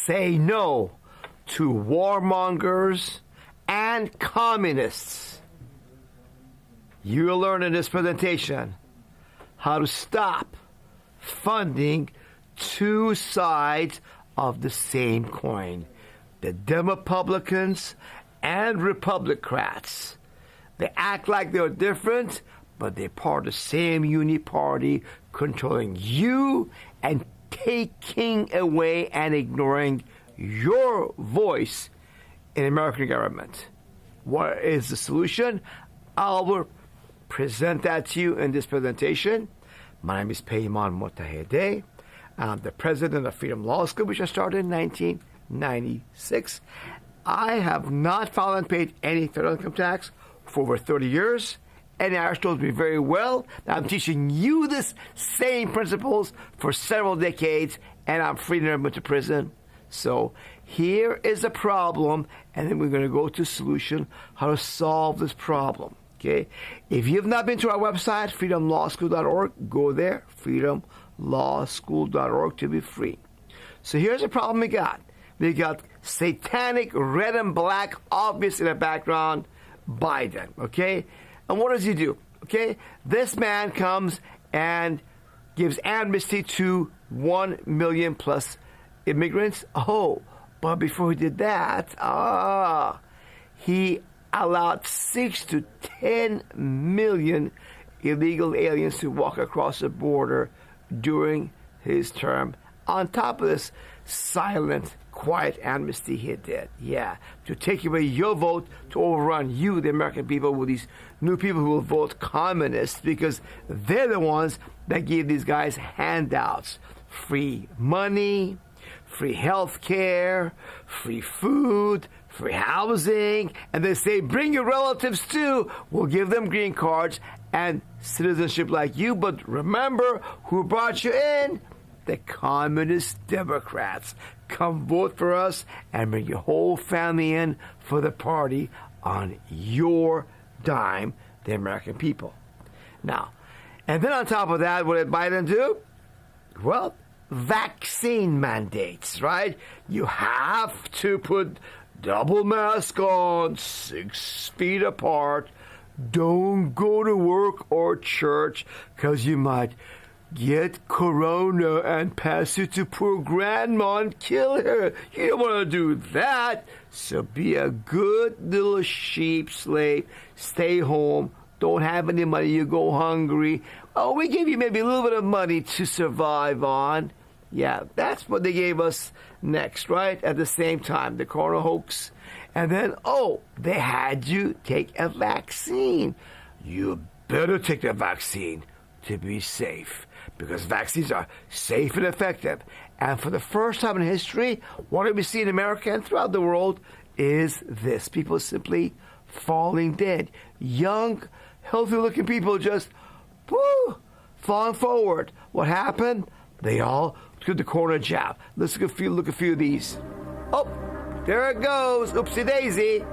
say no to warmongers and communists. You'll learn in this presentation how to stop funding two sides of the same coin, the Demopublicans and Republicrats. They act like they're different, but they're part of the same party controlling you and taking away and ignoring your voice in American government. What is the solution? I will present that to you in this presentation. My name is Peyman Motahedeh. I'm the president of Freedom Law School, which I started in 1996. I have not filed and paid any federal income tax for over 30 years. And Irish knows me very well. I'm teaching you this same principles for several decades, and I'm free to never went to prison. So here is a problem, and then we're going to go to a solution, how to solve this problem. Okay? If you have not been to our website, freedomlawschool.org, go there, freedomlawschool.org to be free. So here's a problem we got. We got satanic red and black, obvious in the background, Biden, okay? And what does he do? Okay, this man comes and gives amnesty to 1 million plus immigrants. Oh, but before he did that, he allowed 6 to 10 million illegal aliens to walk across the border during his term. On top of this silent, quiet amnesty he did. Yeah, to take away your vote, to overrun you, the American people, with these new people who will vote communists, because they're the ones that give these guys handouts. Free money, free health care, free food, free housing, and they say, bring your relatives too. We'll give them green cards and citizenship like you, but remember who brought you in? The communist Democrats. Come vote for us and bring your whole family in for the party on your dime, the American people. Now, and then on top of that, what did Biden do? Well, vaccine mandates, right? You have to put double mask on, 6 feet apart. Don't go to work or church because you might get corona and pass it to poor grandma and kill her. You don't want to do that. So be a good little sheep slave. Stay home. Don't have any money. You go hungry. Oh, we give you maybe a little bit of money to survive on. Yeah, that's what they gave us next, right? At the same time, the corona hoax. And then, they had you take a vaccine. You better take the vaccine to be safe, because vaccines are safe and effective. And for the first time in history, what we see in America and throughout the world is this. People simply falling dead. Young, healthy-looking people just, falling forward. What happened? They all took the corona jab. Let's look at a few of these. Oh, there it goes. Oopsie daisy.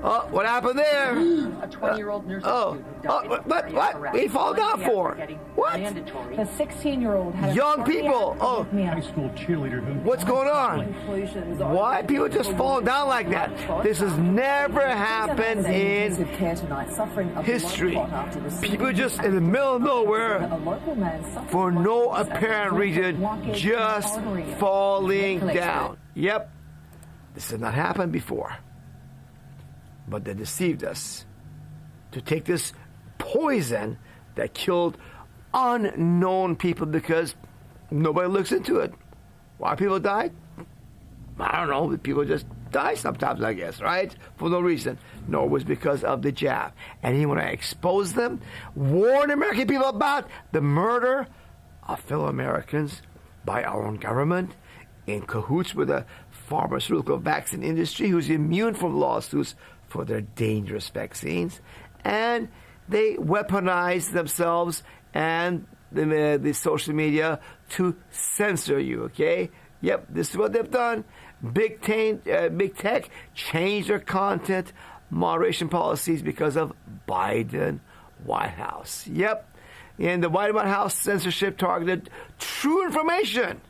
Oh, what happened there? A 20-year-old nursing student died. What? We fall down for? What? The 16-year-old had young people. High school cheerleader. What's going on? Why people just fall down like that? This has never happened in history. People just in the middle of nowhere, for no apparent reason, just falling down. Yep, this has not happened before. But they deceived us to take this poison that killed unknown people because nobody looks into it. Why people died? I don't know. People just die sometimes, I guess, right? For no reason. No, it was because of the jab. And he want to expose them, warn American people about the murder of fellow Americans by our own government, in cahoots with the pharmaceutical vaccine industry, who's immune from lawsuits for their dangerous vaccines, and they weaponize themselves and the social media to censor you, okay? Yep, this is what they've done. Big tech changed their content moderation policies because of Biden White House. Yep, and the White House censorship targeted true information.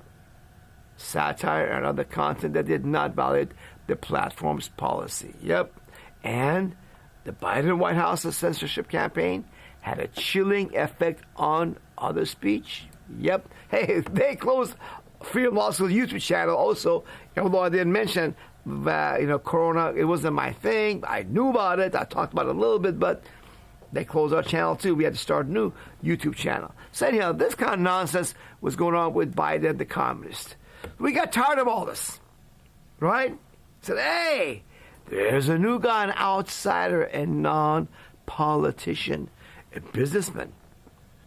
satire, and other content that did not violate the platform's policy. Yep. And the Biden White House's censorship campaign had a chilling effect on other speech. Yep. Hey, they closed Freedom Law School's YouTube channel also, although I didn't mention that, Corona, it wasn't my thing. I knew about it. I talked about it a little bit, but they closed our channel too. We had to start a new YouTube channel. So anyhow, this kind of nonsense was going on with Biden, the communist. We got tired of all this, right? Said, hey, there's a new guy, an outsider, a non-politician, a businessman.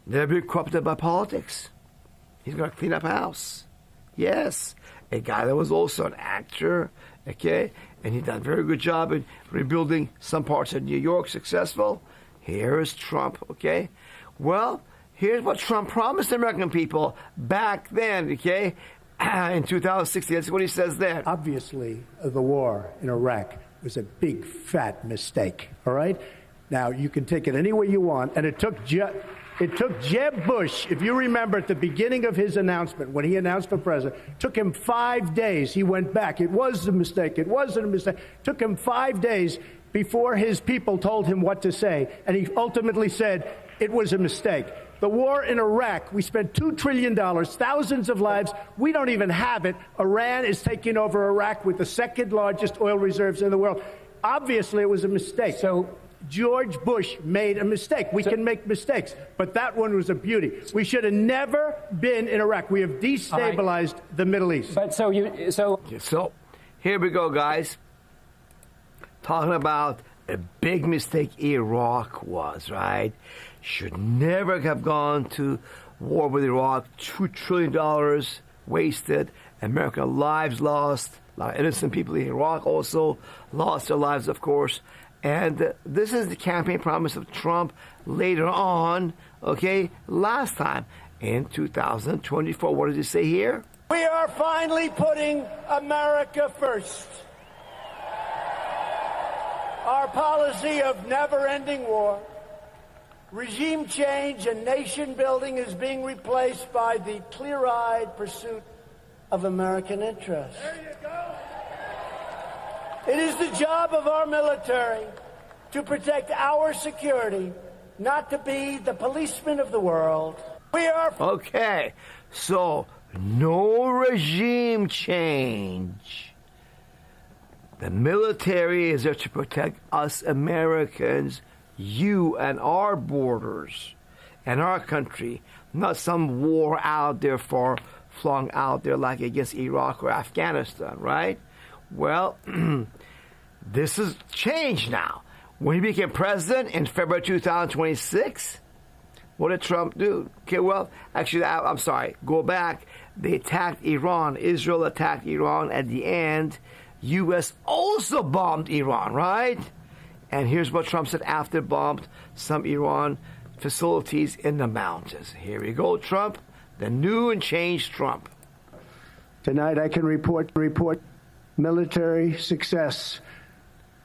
Never been corrupted by politics. He's going to clean up house. Yes, a guy that was also an actor, okay, and he done a very good job in rebuilding some parts of New York, successful. Here is Trump, okay? Well, here's what Trump promised the American people back then, okay? In 2016, that's what he says then. Obviously, the war in Iraq was a big, fat mistake, all right? Now, you can take it any way you want, and it took Jeb Bush, if you remember at the beginning of his announcement, when he announced for president, took him 5 days. He went back. It was a mistake. It wasn't a mistake. Took him 5 days before his people told him what to say, and he ultimately said it was a mistake. The war in Iraq, we spent $2 trillion, thousands of lives. We don't even have it. Iran is taking over Iraq with the second largest oil reserves in the world. Obviously, it was a mistake. So George Bush made a mistake. We can make mistakes, but that one was a beauty. We should have never been in Iraq. We have destabilized the Middle East. But so here we go, guys. Talking about a big mistake Iraq was, right? Should never have gone to war with Iraq. $2 trillion wasted. American lives lost. A lot of innocent people in Iraq also lost their lives, of course. And this is the campaign promise of Trump later on, okay, last time in 2024. What does he say here? We are finally putting America first. Our policy of never-ending war, regime change, and nation building is being replaced by the clear-eyed pursuit of American interests. There you go. It is the job of our military to protect our security, not to be the policemen of the world. We are... Okay, so no regime change. The military is there to protect us Americans, you and our borders and our country, not some war out there flung out there like against Iraq or Afghanistan, right? Well, this has changed now. When he became president in February 2026, what did Trump do? Okay, well, actually, I'm sorry. Go back. They attacked Iran. Israel attacked Iran. At the end, U.S. also bombed Iran, right? And here's what Trump said after bombed some Iran facilities in the mountains. Here we go, Trump, the new and changed Trump. Tonight I can report military success.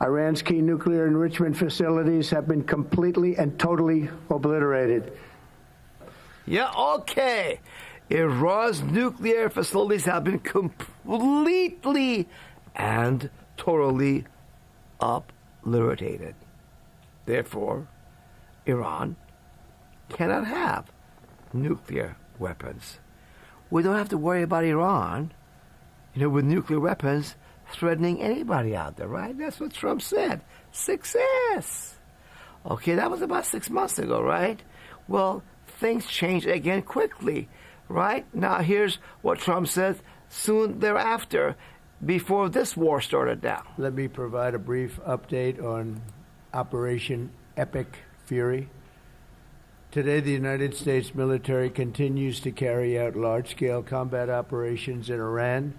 Iran's key nuclear enrichment facilities have been completely and totally obliterated. Yeah, okay. Iran's nuclear facilities have been completely and totally obliterated. Therefore, Iran cannot have nuclear weapons. We don't have to worry about Iran, with nuclear weapons threatening anybody out there, right? That's what Trump said. Success. Okay, that was about 6 months ago, right? Well, things changed again quickly, right? Now, here's what Trump said soon thereafter, before this war started now. Let me provide a brief update on Operation Epic Fury. Today, the United States military continues to carry out large-scale combat operations in Iran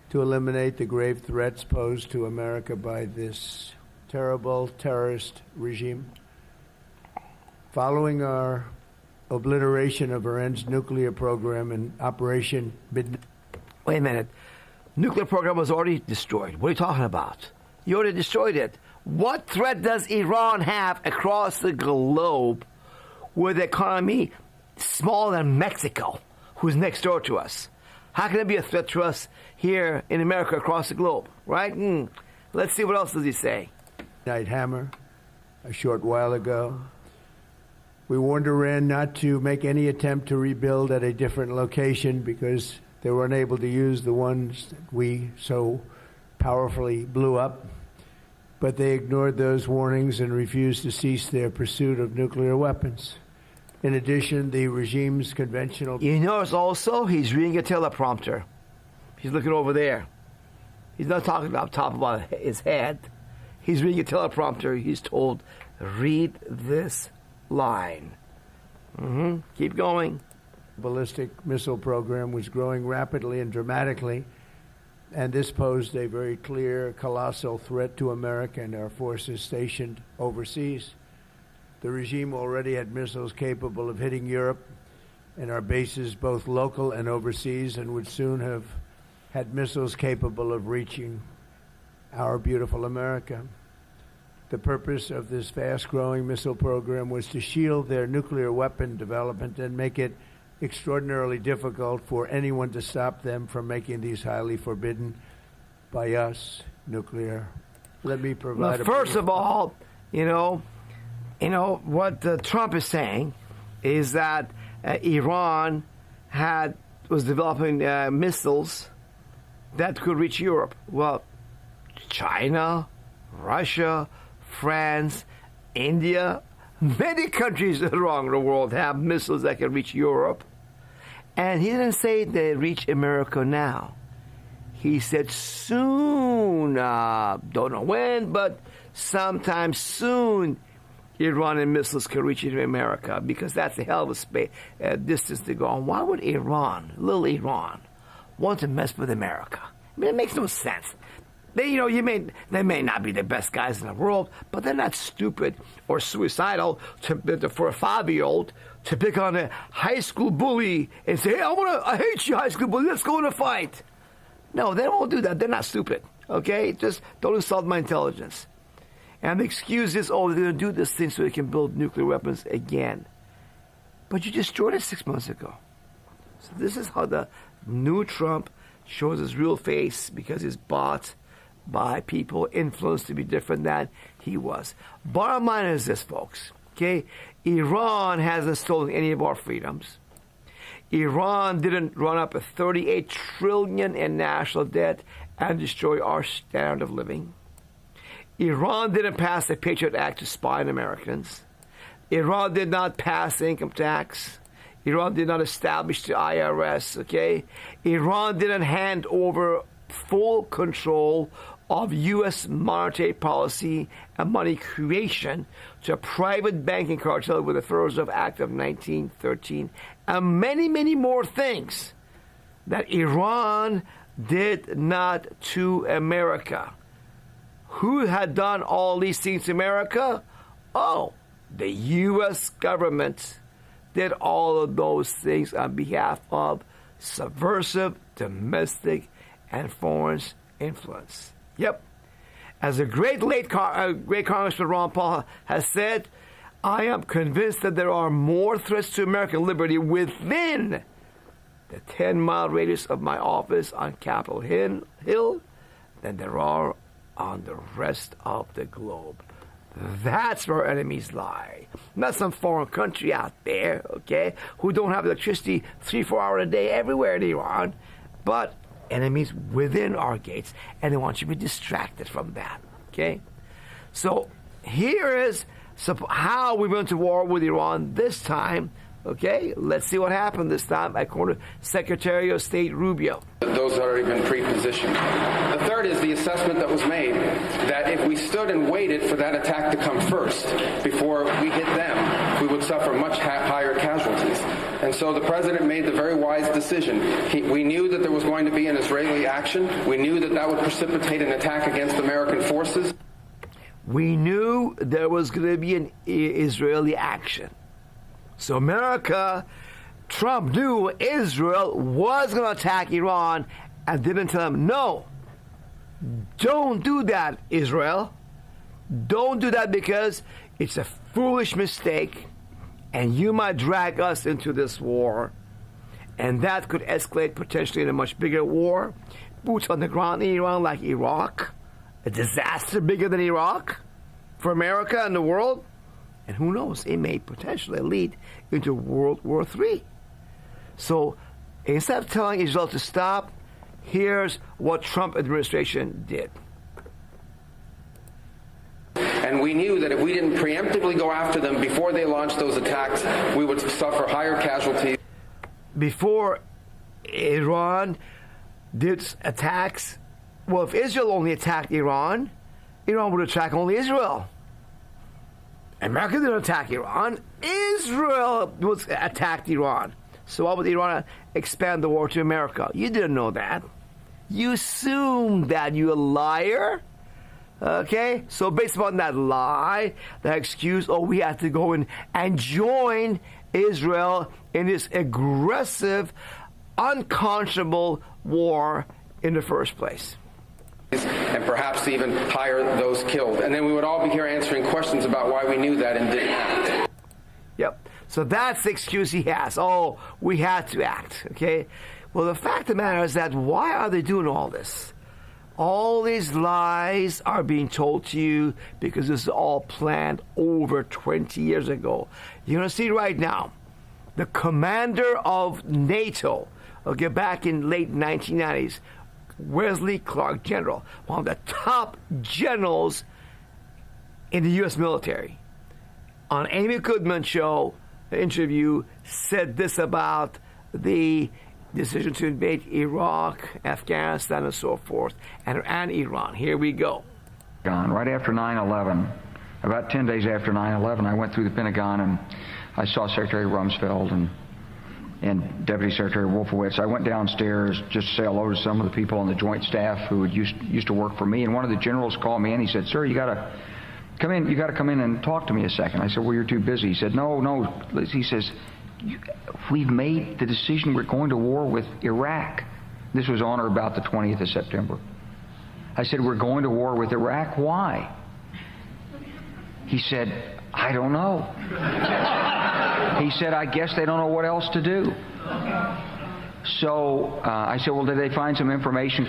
to eliminate the grave threats posed to America by this terrible terrorist regime. Following our obliteration of Iran's nuclear program in Operation Midnight. Wait a minute. Nuclear program was already destroyed. What are you talking about? You already destroyed it. What threat does Iran have across the globe with the economy smaller than Mexico, who's next door to us? How can it be a threat to us here in America across the globe, right? Let's see what else does he say. Night Hammer, a short while ago. We warned Iran not to make any attempt to rebuild at a different location because they were unable to use the ones that we so powerfully blew up. But they ignored those warnings and refused to cease their pursuit of nuclear weapons. In addition, the regime's conventional... You notice also he's reading a teleprompter. He's looking over there. He's not talking about top of his head. He's reading a teleprompter. He's told, read this line. Keep going. Ballistic missile program was growing rapidly and dramatically, and this posed a very clear, colossal threat to America and our forces stationed overseas. The regime already had missiles capable of hitting Europe and our bases, both local and overseas, and would soon have had missiles capable of reaching our beautiful America. The purpose of this fast-growing missile program was to shield their nuclear weapon development and make it extraordinarily difficult for anyone to stop them from making these highly forbidden by us nuclear. Let me provide. Well, first of all, what Trump is saying is that Iran was developing missiles that could reach Europe. Well, China, Russia, France, India, many countries around the world have missiles that can reach Europe. And he didn't say they reach America now. He said soon, don't know when, but sometime soon, Iranian missiles can reach into America, because that's a hell of a distance to go. And why would little Iran, want to mess with America? I mean, it makes no sense. They may not be the best guys in the world, but they're not stupid or suicidal for a 5-year-old to pick on a high school bully and say, hey, I hate you, high school bully, let's go in a fight. No, they won't do that. They're not stupid, okay? Just don't insult my intelligence. And the excuse is, they're going to do this thing so they can build nuclear weapons again. But you destroyed it 6 months ago. So this is how the new Trump shows his real face, because he's bought by people influenced to be different than he was. Bottom line is this, folks, okay? Iran hasn't stolen any of our freedoms. Iran didn't run up a $38 trillion in national debt and destroy our standard of living. Iran didn't pass the Patriot Act to spy on Americans. Iran did not pass the income tax. Iran did not establish the IRS, okay? Iran didn't hand over full control of U.S. monetary policy and money creation to a private banking cartel with the Federal Reserve Act of 1913, and many, many more things that Iran did not to America. Who had done all these things to America? Oh, the U.S. government did all of those things on behalf of subversive, domestic, and foreign influence. Yep. As the great Congressman Ron Paul has said, I am convinced that there are more threats to American liberty within the 10-mile radius of my office on Capitol Hill than there are on the rest of the globe. That's where enemies lie. Not some foreign country out there, okay, who don't have electricity 3-4 hours a day everywhere in Iran, but enemies within our gates, and they want you to be distracted from that, okay? So here is how we went to war with Iran this time, okay? Let's see what happened this time, according to Secretary of State Rubio. Those that are even pre-positioned. The third is the assessment that was made that if we stood and waited for that attack to come first before we hit them, we would suffer much higher casualties. And so the president made the very wise decision. We knew that there was going to be an Israeli action. We knew that that would precipitate an attack against American forces. We knew there was going to be an Israeli action. So America, Trump knew Israel was going to attack Iran and didn't tell them, no, don't do that, Israel. Don't do that, because it's a foolish mistake and you might drag us into this war. and that could escalate potentially in a much bigger war. Boots on the ground in Iran like Iraq, a disaster bigger than Iraq for America and the world. And who knows, it may potentially lead into World War III. So instead of telling Israel to stop, here's what Trump administration did. And we knew that if we didn't preemptively go after them before they launched those attacks, we would suffer higher casualties. Before Iran did attacks, well, if Israel only attacked Iran, Iran would attack only Israel. America didn't attack Iran. Israel attacked Iran. So why would Iran expand the war to America? You didn't know that. You assumed that, you a liar. Okay? So based upon that lie, that excuse, we have to go in and join Israel in this aggressive, unconscionable war in the first place. And perhaps even hire those killed. And then we would all be here answering questions about why we knew that and didn't act. Yep. So that's the excuse he has. We had to act. Okay? Well, the fact of the matter is that why are they doing all this? All these lies are being told to you because this is all planned over 20 years ago. You're going to see right now, the commander of NATO, back in late 1990s, Wesley Clark, general, one of the top generals in the U.S. military, on Amy Goodman's show, interview, said this about the decision to invade Iraq, Afghanistan, and so forth, and Iran. Here we go. Right after 9/11, about 10 days after 9/11, I went through the Pentagon and I saw Secretary Rumsfeld and Deputy Secretary Wolfowitz. I went downstairs just to say hello to some of the people on the Joint Staff who used to work for me, and one of the generals called me and he said, "Sir, you got to come in. You got to come in and talk to me a second." I said, "Well, you're too busy." He said, "No." He says, "We've made the decision. We're going to war with Iraq." This was on or about the 20th of September. I said, "We're going to war with Iraq. Why?" He said, "I don't know." He said, "I guess they don't know what else to do." So I said, "Well, did they find some information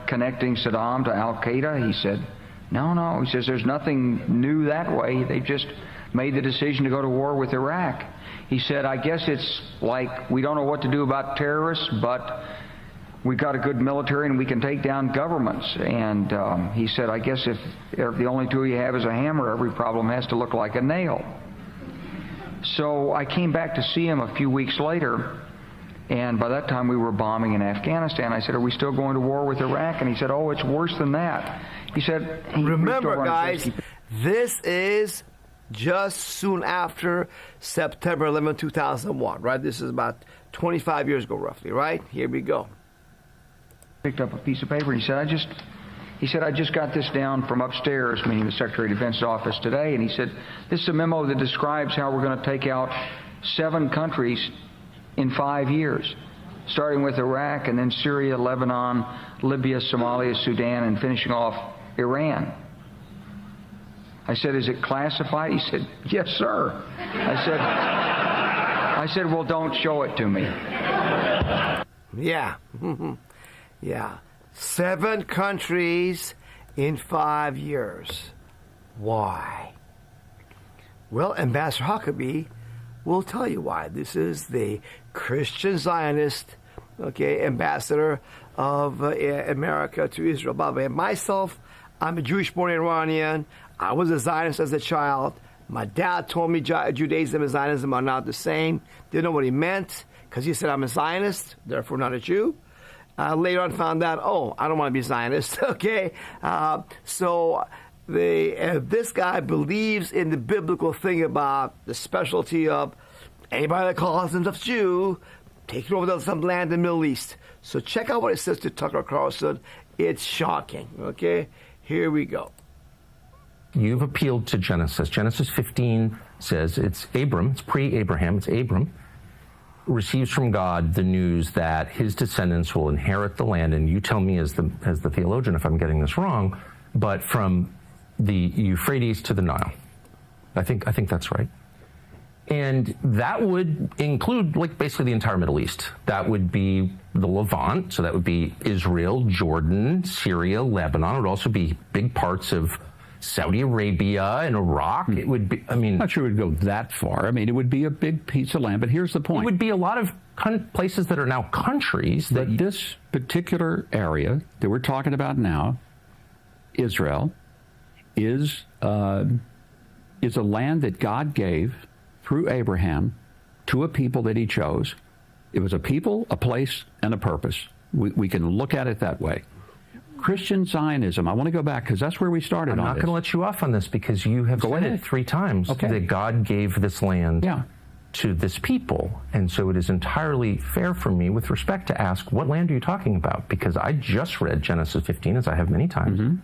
connecting Saddam to Al-Qaeda?" He said, No. He says, "There's nothing new that way. They just made the decision to go to war with Iraq." He said, "I guess it's like we don't know what to do about terrorists, but we've got a good military and we can take down governments." And he said, "I guess if the only tool you have is a hammer, every problem has to look like a nail." So I came back to see him a few weeks later, and by that time we were bombing in Afghanistan. I said, "Are we still going to war with Iraq?" And he said, "Oh, it's worse than that." He said, remember, guys, this is just soon after September 11, 2001, right? This is about 25 years ago, roughly, right? Here we go. Picked up a piece of paper and he said, I just got this down from upstairs, meaning the Secretary of Defense's office today, and he said, "This is a memo that describes how we're going to take out 7 countries in 5 years, starting with Iraq and then Syria, Lebanon, Libya, Somalia, Sudan, and finishing off Iran." I said, "Is it classified?" He said, "Yes, sir." I said, "Well, don't show it to me." Yeah. Yeah. 7 countries in 5 years. Why? Well, Ambassador Huckabee will tell you why. This is the Christian Zionist, ambassador of America to Israel. By the way, myself, I'm a Jewish-born Iranian. I was a Zionist as a child. My dad told me Judaism and Zionism are not the same. Didn't know what he meant because he said I'm a Zionist, therefore not a Jew. Later on found out, I don't want to be Zionist, So this guy believes in the biblical thing about the specialty of anybody that calls himself Jew taking over some land in the Middle East. So check out what it says to Tucker Carlson. It's shocking, Here we go. You've appealed to Genesis. Genesis 15 says it's Abram, it's pre-Abraham, it's Abram, receives from God the news that his descendants will inherit the land, and you tell me as the theologian if I'm getting this wrong, but from the Euphrates to the Nile. I think that's right. And that would include, like, basically the entire Middle East. That would be the Levant, so that would be Israel, Jordan, Syria, Lebanon. It would also be big parts of Saudi Arabia and Iraq. It would be, I'm not sure it would go that far. I mean, it would be a big piece of land, but here's the point. It would be a lot of places that are now countries. But this particular area that we're talking about now, Israel, is a land that God gave through Abraham to a people that he chose. It was a people, a place, and a purpose. We can look at it that way. Christian Zionism, I want to go back because that's where we started on this. I'm not going to let you off on this because you have said it 3 times that God gave this land to this people. And so it is entirely fair for me with respect to ask, what land are you talking about? Because I just read Genesis 15, as I have many times.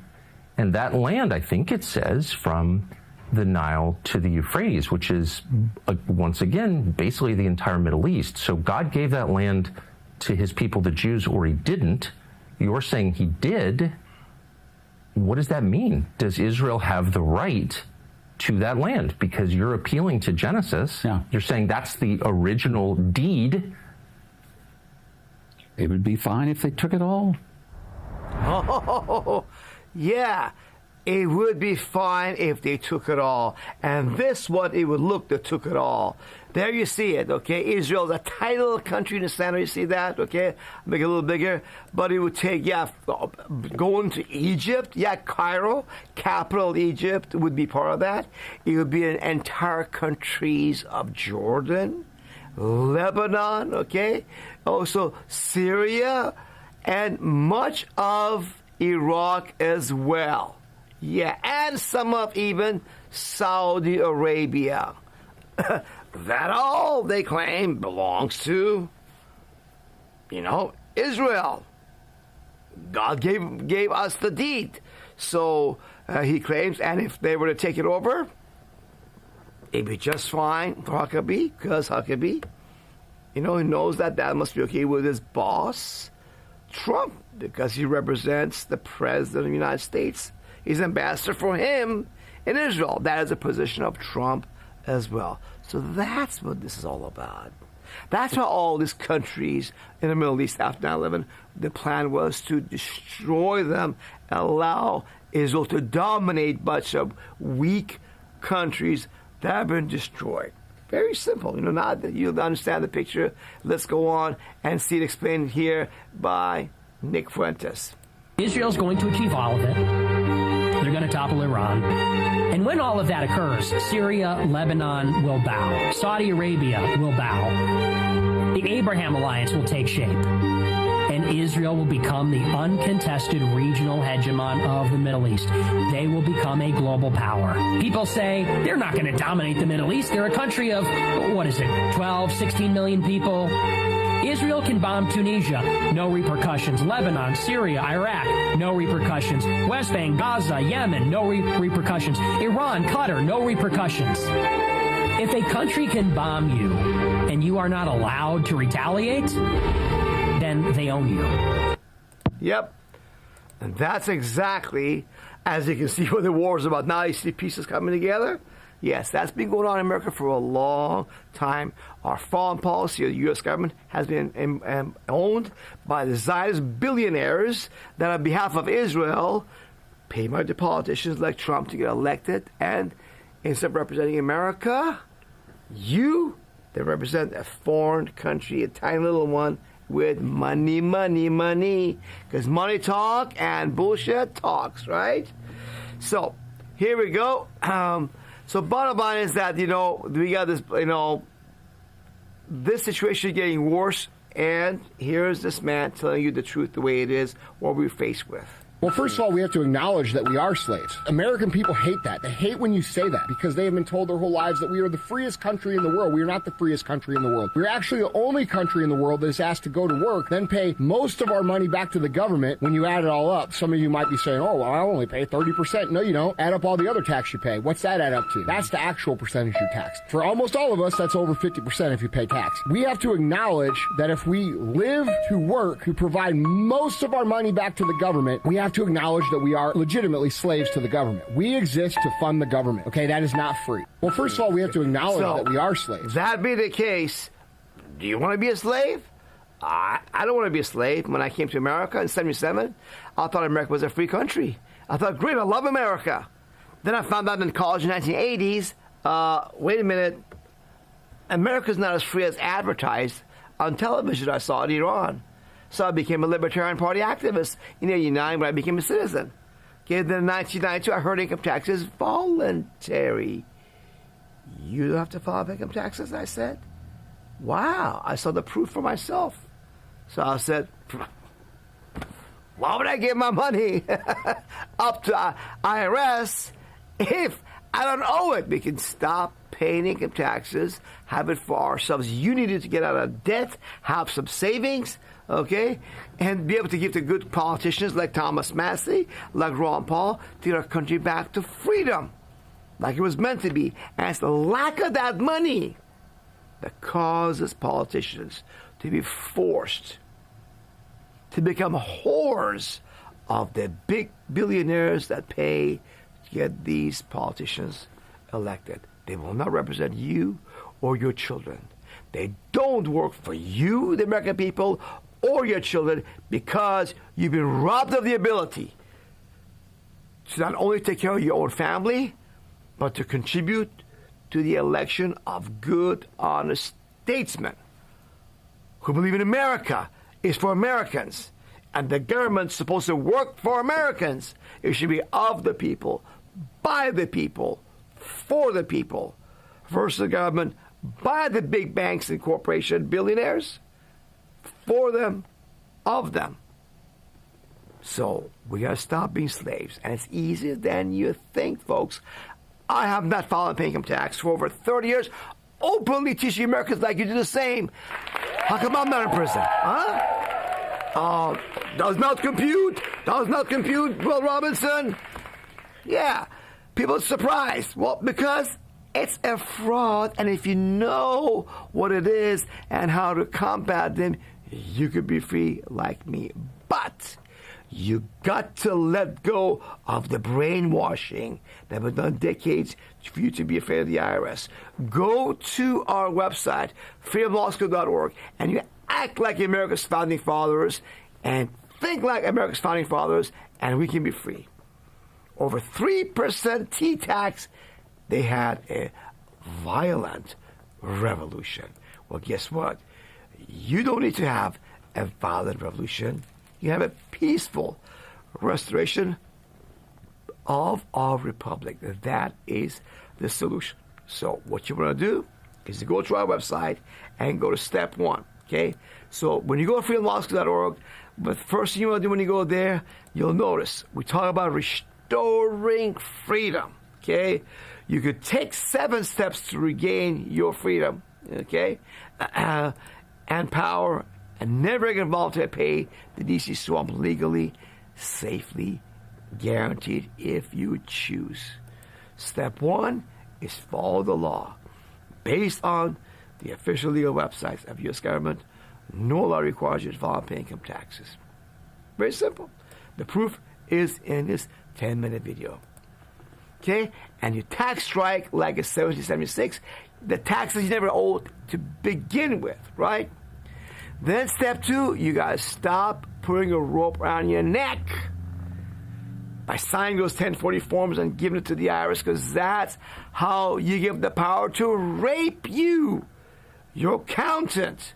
And that land, I think it says, from the Nile to the Euphrates, which is, once again, basically the entire Middle East. So God gave that land to his people, the Jews, or he didn't. You're saying he did. What does that mean? Does Israel have the right to that land? Because you're appealing to Genesis. You're saying that's the original deed. It would be fine if they took it all. Oh, yeah. It would be fine if they took it all. And this what it would look that took it all. There you see it, okay? Israel's a tiny little country in the center. You see that, okay? Make it a little bigger. But it would take, going to Egypt, Cairo, capital Egypt would be part of that. It would be an entire countries of Jordan, Lebanon, okay? Also Syria, and much of Iraq as well. Yeah, and some of even Saudi Arabia. That all, they claim, belongs to, Israel. God gave us the deed. So he claims, and if they were to take it over, it'd be just fine for Huckabee, because Huckabee, he knows that must be okay with his boss, Trump, because he represents the President of the United States. He's ambassador for him in Israel. That is a position of Trump as well. So that's what this is all about. That's how all these countries in the Middle East after 9/11, the plan was to destroy them and allow Israel to dominate bunch of weak countries that have been destroyed. Very simple. Now that you understand the picture, let's go on and see it explained here by Nick Fuentes. Israel's going to achieve all of it. They're going to topple Iran. And when all of that occurs, Syria, Lebanon will bow. Saudi Arabia will bow. The Abraham alliance will take shape. And Israel will become the uncontested regional hegemon of the Middle East. They will become a global power. People say they're not going to dominate the Middle East. They're a country of, 12, 16 million people. Israel can bomb Tunisia, no repercussions. Lebanon, Syria, Iraq, no repercussions. West Bank, Gaza, Yemen, no repercussions. Iran, Qatar, no repercussions. If a country can bomb you and you are not allowed to retaliate, then they own you. Yep. And that's exactly, as you can see, what the war is about. Now you see pieces coming together. Yes, that's been going on in America for a long time. Our foreign policy of the U.S. government has been owned by the Zionist billionaires that, on behalf of Israel, pay money to politicians like Trump to get elected. And instead of representing America, they represent a foreign country, a tiny little one, with money. Because money talk and bullshit talks, right? So, here we go. So bottom line is that, we got this, this situation is getting worse, and here's this man telling you the truth the way it is, what we're faced with. Well, first of all, we have to acknowledge that we are slaves. American people hate that. They hate when you say that because they have been told their whole lives that we are the freest country in the world. We are not the freest country in the world. We're actually the only country in the world that is asked to go to work, then pay most of our money back to the government. When you add it all up, some of you might be saying, oh, well, I only pay 30%. No, you don't. Add up all the other tax you pay. What's that add up to? That's the actual percentage you're taxed. For almost all of us, that's over 50% if you pay tax. We have to acknowledge that if we live to work, to provide most of our money back to the government, we have have to acknowledge that we are legitimately slaves to the government. We exist to fund the government, okay? That is not free. Well, first of all, we have to acknowledge that we are slaves. That be the case, do you want to be a slave? I don't want to be a slave. When I came to America in 77, I thought America was a free country. I thought, great, I love America. Then I found out in college in the 1980s, wait a minute, America's not as free as advertised on television I saw in Iran. So I became a Libertarian Party activist in 1989 when I became a citizen. Okay, then in 1992, I heard income tax is voluntary. You don't have to file income taxes, I said. Wow, I saw the proof for myself. So I said, why would I give my money up to IRS if I don't owe it? We can stop paying income taxes, have it for ourselves. You needed to get out of debt, have some savings, okay, and be able to give to good politicians like Thomas Massey, like Ron Paul, to get our country back to freedom, like it was meant to be. And it's the lack of that money that causes politicians to be forced to become whores of the big billionaires that pay to get these politicians elected. They will not represent you or your children. They don't work for you, the American people, or your children, because you've been robbed of the ability to not only take care of your own family, but to contribute to the election of good, honest statesmen who believe in America is for Americans, and the government's supposed to work for Americans. It should be of the people, by the people, for the people, versus the government by the big banks and corporation billionaires, for them, of them. So we got to stop being slaves, and it's easier than you think, folks. I have not filed an income tax for over 30 years, openly teaching Americans like you do the same. How come I'm not in prison? Huh? Does not compute. Does not compute, Will Robinson. Yeah. People are surprised. Well, because it's a fraud, and if you know what it is and how to combat them, you could be free like me. But you got to let go of the brainwashing that was done decades for you to be afraid of the IRS. Go to our website, freedomlawschool.org, and you act like America's founding fathers and think like America's founding fathers, and we can be free. Over 3% T-tax, they had a violent revolution. Well, guess what? You don't need to have a violent revolution. You have a peaceful restoration of our republic. That is the solution. So what you want to do is to go to our website and go to step one, okay? So when you go to freedomlawschool.org, but first thing you want to do when you go there, you'll notice we talk about restoring freedom, okay? You could take 7 steps to regain your freedom, okay, and power, and never get involved to pay the DC swamp legally, safely, guaranteed if you choose. Step 1 is follow the law based on the official legal websites of U.S. government. No law requires you to file and pay income taxes. Very simple. The proof is in this 10-minute video. Okay? And you tax strike like a 1776, the taxes you never owed to begin with, right? Then step 2, you got to stop putting a rope around your neck by signing those 1040 forms and giving it to the IRS, because that's how you give the power to rape you. Your accountant,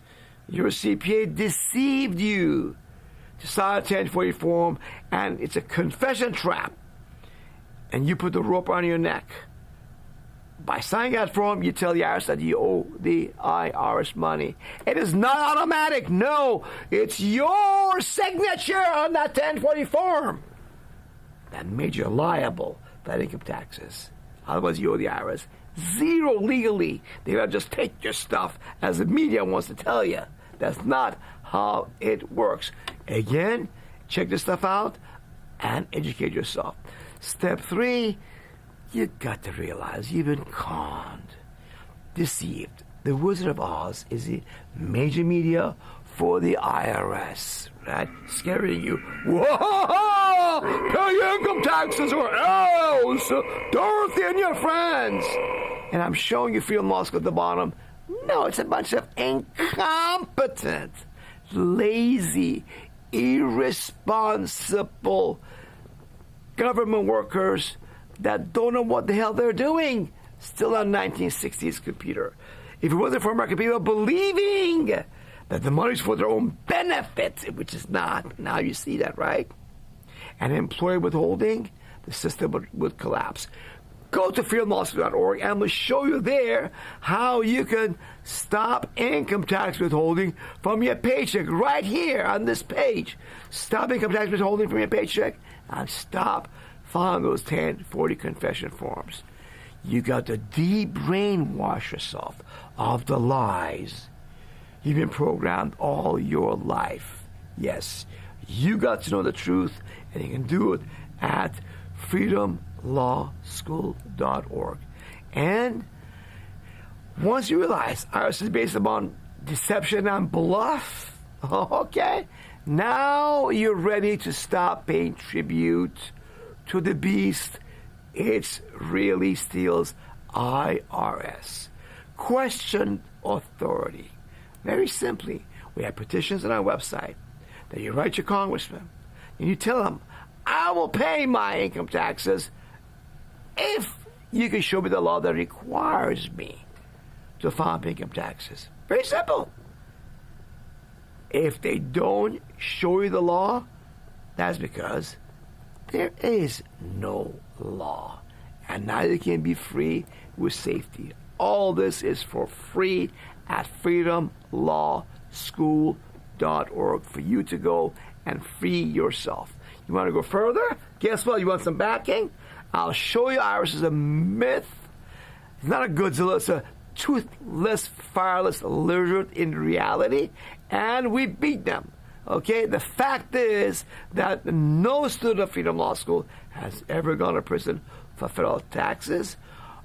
your CPA deceived you to sign a 1040 form, and it's a confession trap. And you put the rope around your neck. By signing that form, you tell the IRS that you owe the IRS money. It is not automatic. No, it's your signature on that 1040 form that made you liable for that income taxes. Otherwise, you owe the IRS zero legally. They're going to just take your stuff as the media wants to tell you. That's not how it works. Again, check this stuff out and educate yourself. Step 3, you got to realize you've been conned, deceived. The Wizard of Oz is the major media for the IRS, right? Scaring you. Whoa! pay your income taxes or else, Dorothy and your friends. And I'm showing you Freedom Law School at the bottom. No, it's a bunch of incompetent, lazy, irresponsible government workers that don't know what the hell they're doing. Still on 1960s computer. If it wasn't for American people believing that the money's for their own benefit, which is not, now you see that, right? And employer withholding, the system would collapse. Go to freedomlawsuit.org and we'll show you there how you can stop income tax withholding from your paycheck right here on this page. Stop income tax withholding from your paycheck and stop filing those 1040 confession forms. You got to de-brainwash yourself of the lies you've been programmed all your life. Yes, you got to know the truth, and you can do it at freedomlawschool.org. And once you realize IRS is based upon deception and bluff, okay, now you're ready to stop paying tribute to the beast. It really steals IRS. Question authority. Very simply, we have petitions on our website that you write your congressman and you tell them, I will pay my income taxes if you can show me the law that requires me to file income taxes. Very simple. If they don't show you the law, that's because there is no law, and neither can be free with safety. All this is for free at freedomlawschool.org for you to go and free yourself. You want to go further? Guess what? You want some backing? I'll show you IRS is a myth. It's not a Godzilla. It's a toothless, fireless lizard in reality, and we beat them. Okay, the fact is that no student of Freedom Law School has ever gone to prison for federal taxes,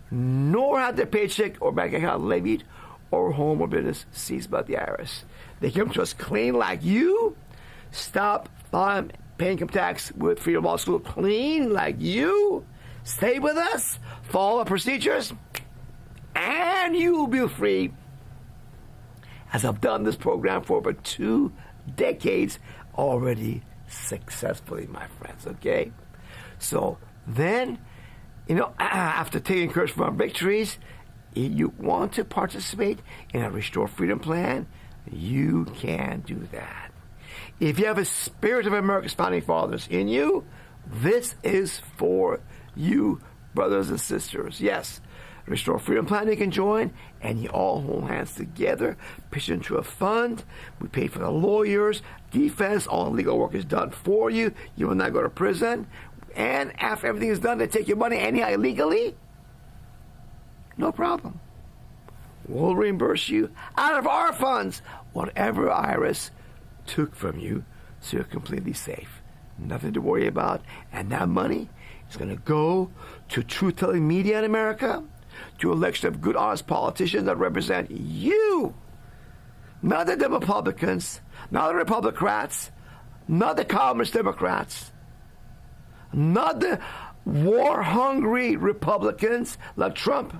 nor had their paycheck or bank account levied or home or business seized by the IRS. They come to us clean like you. Stop paying income tax with Freedom Law School clean like you. Stay with us, follow the procedures, and you will be free. As I've done this program for over 2 decades already successfully, my friends, okay? So then, after taking courage from our victories, if you want to participate in a Restore Freedom plan, you can do that. If you have a spirit of America's founding fathers in you, this is for you, brothers and sisters. Yes, Restore Freedom Plan you can join, and you all hold hands together, pitch into a fund. We pay for the lawyers, defense, all the legal work is done for you. You will not go to prison. And after everything is done, they take your money anyhow illegally. No problem. We'll reimburse you out of our funds whatever IRS took from you, so you're completely safe. Nothing to worry about. And that money is going to go to truth-telling media in America, to election of good, honest politicians that represent you. Not the Republicans, not the Republicrats, not the Communist Democrats, not the war-hungry Republicans like Trump,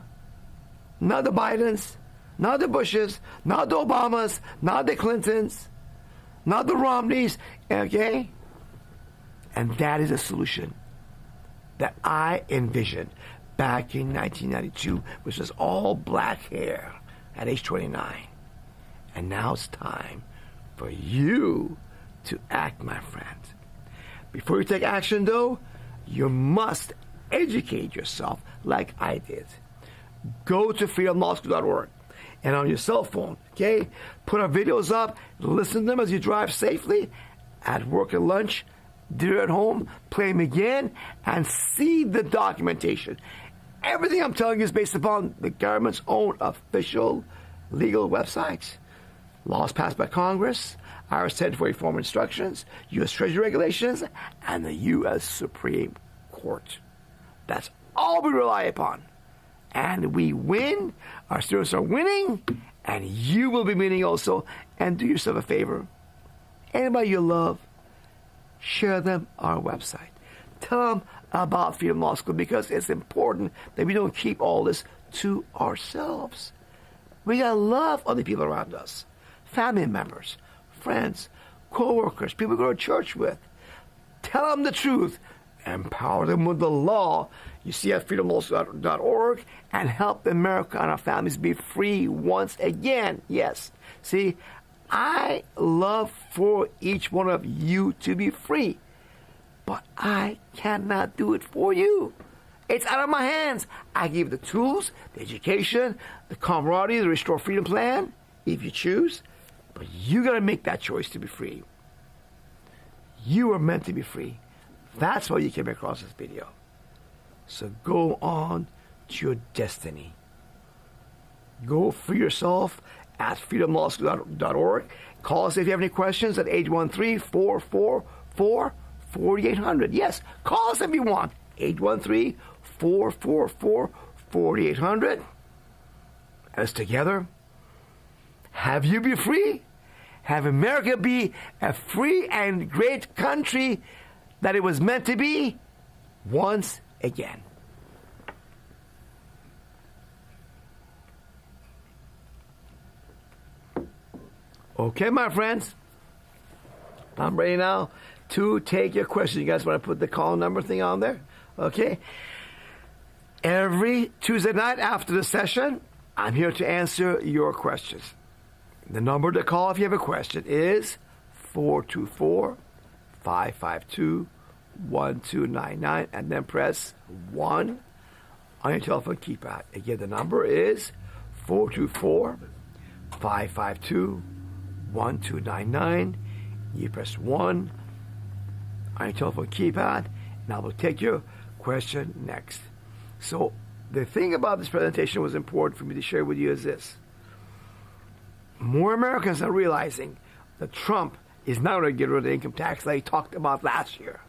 not the Bidens, not the Bushes, not the Obamas, not the Clintons, not the Romneys, okay? And that is a solution that I envisioned back in 1992, which was all black hair at age 29. And now it's time for you to act, my friend. Before you take action, though, you must educate yourself like I did. Go to freedomlawschool.org and on your cell phone, okay, put our videos up, listen to them as you drive safely, at work and lunch, dinner at home, play them again, and see the documentation. Everything I'm telling you is based upon the government's own official legal websites. Laws passed by Congress, IRS 1040 form instructions, U.S. Treasury regulations, and the U.S. Supreme Court. That's all we rely upon. And we win, our students are winning, and you will be winning also. And do yourself a favor. Anybody you love, share them our website. Tell them about Freedom Law School, because it's important that we don't keep all this to ourselves. We gotta love other people around us, family members, friends, co-workers, people we go to church with. Tell them the truth. Empower them with the law. You see at freedomlaw.org, and help America and our families be free once again. Yes. See, I love for each one of you to be free, but I cannot do it for you. It's out of my hands. I give the tools, the education, the camaraderie, the Restore Freedom Plan, if you choose, but you got to make that choice to be free. You are meant to be free. That's why you came across this video. So go on to your destiny. Go free yourself at freedomlawschool.org. Call us if you have any questions at 813-444-4800. Yes, call us if you want. 813-444-4800. As together, have you be free. Have America be a free and great country that it was meant to be once again. Okay, my friends, I'm ready now to take your questions. You guys want to put the call number thing on there? Okay. Every Tuesday night after the session, I'm here to answer your questions. The number to call if you have a question is 424-552-1299, and then press 1 on your telephone keypad. Again, the number is 424-552-1299. You press 1 on your telephone keypad, and I will take your question next. So the thing about this presentation was important for me to share with you is this. More Americans are realizing that Trump is not going to get rid of the income tax like he talked about last year.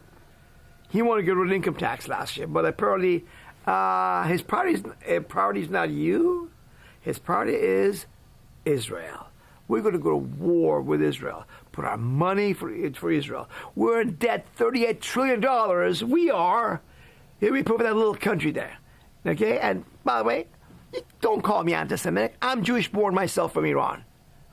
He wanted to get rid of the income tax last year, but apparently his priority is not you. His priority is Israel. We're going to go to war with Israel. Put our money for Israel. We're in debt $38 trillion. We are. Here we put that little country there. Okay? And by the way, don't call me anti-Semitic. I'm Jewish born myself from Iran.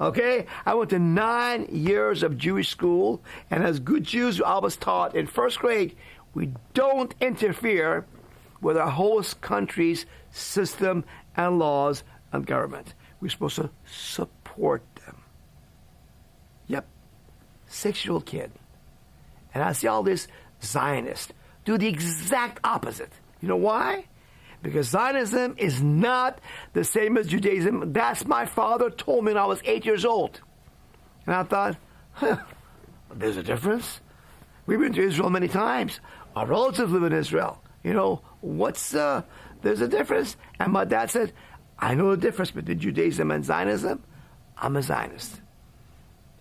Okay? I went to 9 years of Jewish school, and as good Jews, I was taught in first grade, we don't interfere with our host country's system and laws and government. We're supposed to support them. Yep. 6-year-old kid. And I see all this Zionists do the exact opposite. You know why? Because Zionism is not the same as Judaism. That's my father told me when I was 8 years old. And I thought, there's a difference. We've been to Israel many times. Our relatives live in Israel. You know, there's a difference. And my dad said, I know the difference between Judaism and Zionism. I'm a Zionist.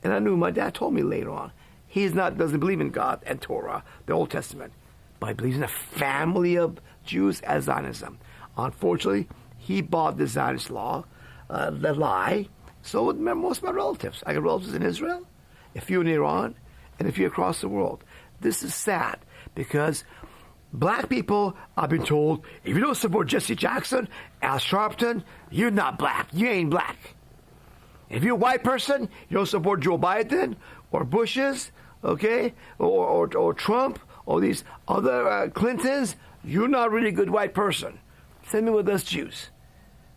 And I knew my dad told me later on, doesn't believe in God and Torah, the Old Testament, but he believes in a family of Jews as Zionism. Unfortunately, he bought the Zionist law, the lie. So with most of my relatives. I got relatives in Israel, a few in Iran, and a few across the world. This is sad because black people, I've been told, if you don't support Jesse Jackson, Al Sharpton, you're not black. You ain't black. If you're a white person, you don't support Joe Biden or Bush's, okay, or Trump or these other Clintons, you're not really a good white person. Same thing with us Jews.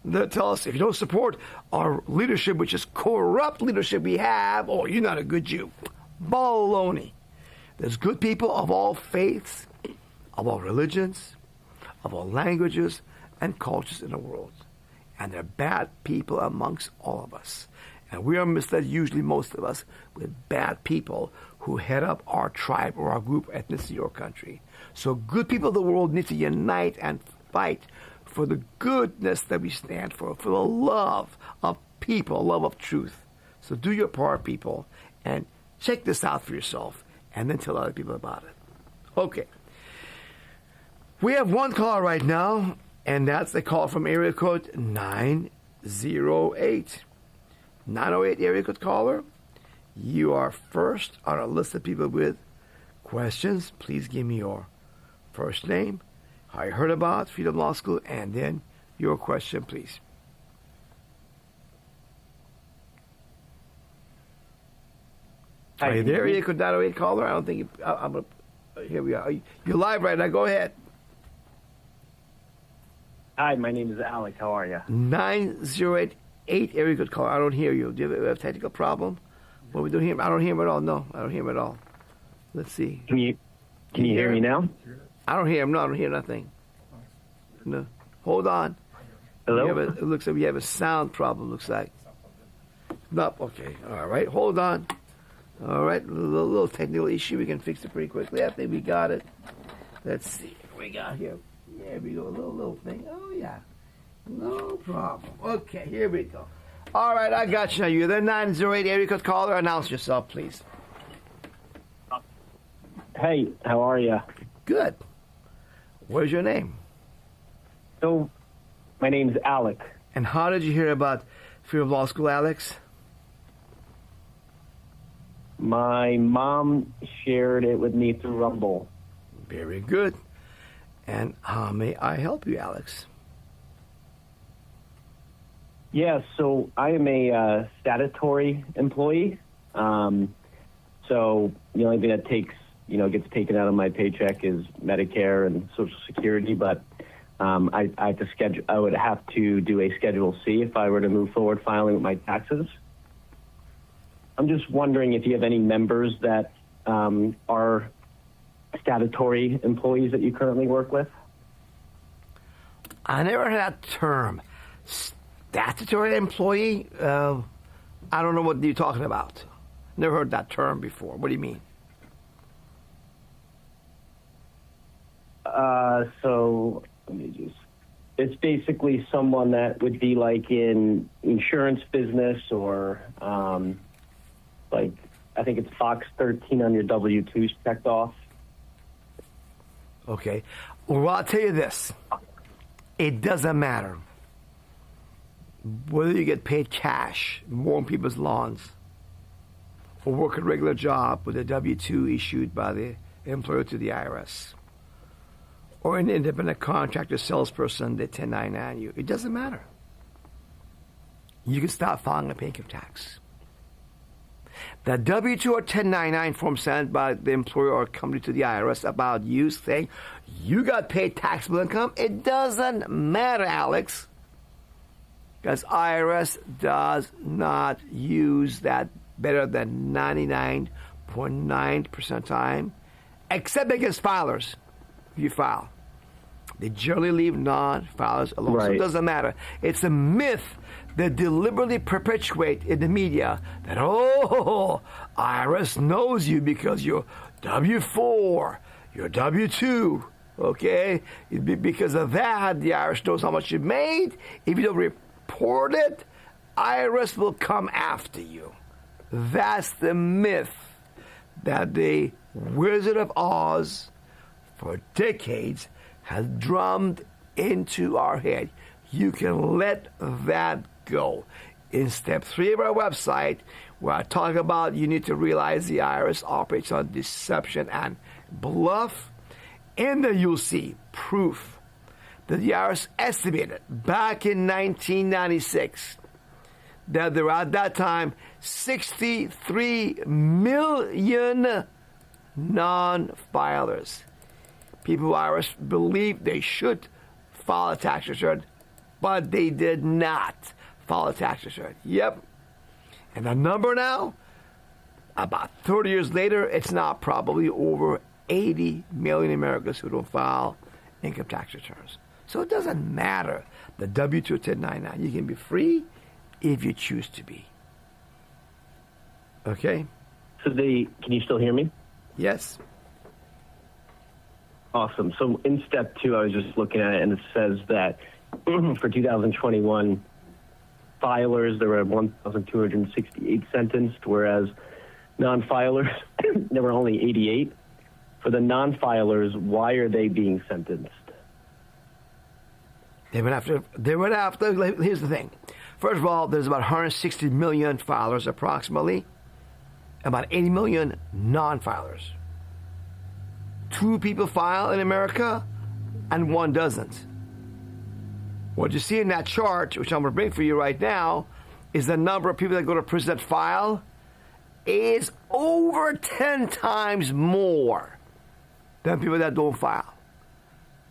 They tell us if you don't support our leadership, which is corrupt leadership we have, oh, you're not a good Jew. Baloney. There's good people of all faiths, of all religions, of all languages and cultures in the world. And there are bad people amongst all of us. And we are misled, usually most of us, with bad people who head up our tribe or our group, ethnicity, or country. So good people of the world need to unite and fight for the goodness that we stand for the love of people, love of truth. So do your part, people, and check this out for yourself, and then tell other people about it. Okay. We have one call right now, and that's the call from area code 908. 908 area code caller. You are first on a list of people with questions. Please give me your First name, how you heard about Freedom Law School, and then your question, please. Are you there? You could not wait, caller. I don't think I'm gonna. Here we are. You're live right now. Go ahead. Hi, my name is Alex. How are you? 9088 area code caller. I don't hear you. Do you have a technical problem? What are we doing here? I don't hear him at all. No, I don't hear him at all. Let's see. Can you hear me now? I don't hear him. No, I don't hear nothing. No. Hold on. Hello? It looks like we have a sound problem, looks like. No, okay. All right. Hold on. All right. A little technical issue. We can fix it pretty quickly. I think we got it. Let's see. What we got here? There we go. A little thing. Oh, yeah. No problem. Okay. Here we go. All right. I got you now. You're the 908 area code caller. Announce yourself, please. Hey, how are you? Good. What's your name? So, my name's Alex. And how did you hear about Freedom Law School, Alex? My mom shared it with me through Rumble. Very good. And how may I help you, Alex? Yeah, so I am a statutory employee. So the only thing that gets taken out of my paycheck is Medicare and Social Security, but I would have to do a Schedule C if I were to move forward filing with my taxes. I'm just wondering if you have any members that are statutory employees that you currently work with. I never heard that term. Statutory employee? I don't know what you're talking about. Never heard that term before. What do you mean? So let me just. It's basically someone that would be like in insurance business or like I think it's Fox 13 on your W-2s checked off. Okay. Well, I'll tell you this. It doesn't matter whether you get paid cash, mowing people's lawns, or work a regular job with a W-2 issued by the employer to the IRS, or an independent contractor salesperson that 1099 you. It doesn't matter. You can start filing a pay income tax. The W-2 or 1099 form sent by the employer or company to the IRS about you saying you got paid taxable income, it doesn't matter, Alex, because IRS does not use that better than 99.9% time, except against filers. If you file, they generally leave non-filers alone. Right. So it doesn't matter. It's a myth that deliberately perpetuate in the media that, IRS knows you because you're W-4, you're W-2, okay? Because of that, the IRS knows how much you made. If you don't report it, IRS will come after you. That's the myth that the Wizard of Oz for decades has drummed into our head. You can let that go. In step 3 of our website, where I talk about you need to realize the IRS operates on deception and bluff, in there you'll see proof that the IRS estimated back in 1996 that there were at that time 63 million non-filers. People who IRS believed they should file a tax return, but they did not file a tax return. Yep. And the number now, about 30 years later, it's now probably over 80 million Americans who don't file income tax returns. So it doesn't matter the W-2 or 1099. You can be free if you choose to be. Okay? So can you still hear me? Yes. Awesome. So in step 2, I was just looking at it, and it says that for 2021 filers, there were 1,268 sentenced, whereas non-filers, there were only 88. For the non-filers, why are they being sentenced? They went after, here's the thing. First of all, there's about 160 million filers approximately, about 80 million non-filers. 2 people file in America and 1 doesn't. What you see in that chart, which I'm going to bring for you right now, is the number of people that go to prison that file is over 10 times more than people that don't file.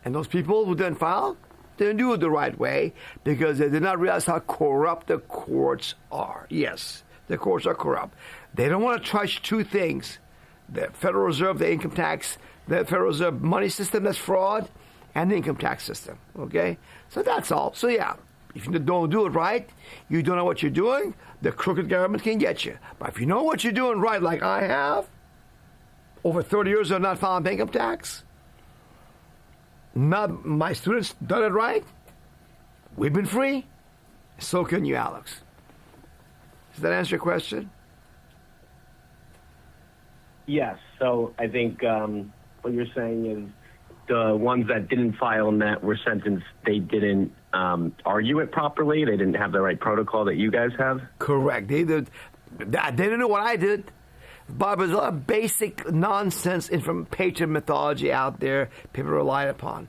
And those people who didn't file, they didn't do it the right way because they did not realize how corrupt the courts are. Yes, the courts are corrupt. They don't want to touch 2 things. The Federal Reserve, the income tax, the Federal Reserve money system, that's fraud, and the income tax system, okay? So that's all. So yeah, if you don't do it right, you don't know what you're doing, the crooked government can get you. But if you know what you're doing right, like I have, over 30 years of not filing income tax, not my students done it right, we've been free, so can you, Alex. Does that answer your question? Yes. So I think what you're saying is the ones that didn't file and that were sentenced, they didn't argue it properly. They didn't have the right protocol that you guys have. Correct. They didn't know what I did. Bob, there's a lot of basic nonsense from patriot mythology out there people rely upon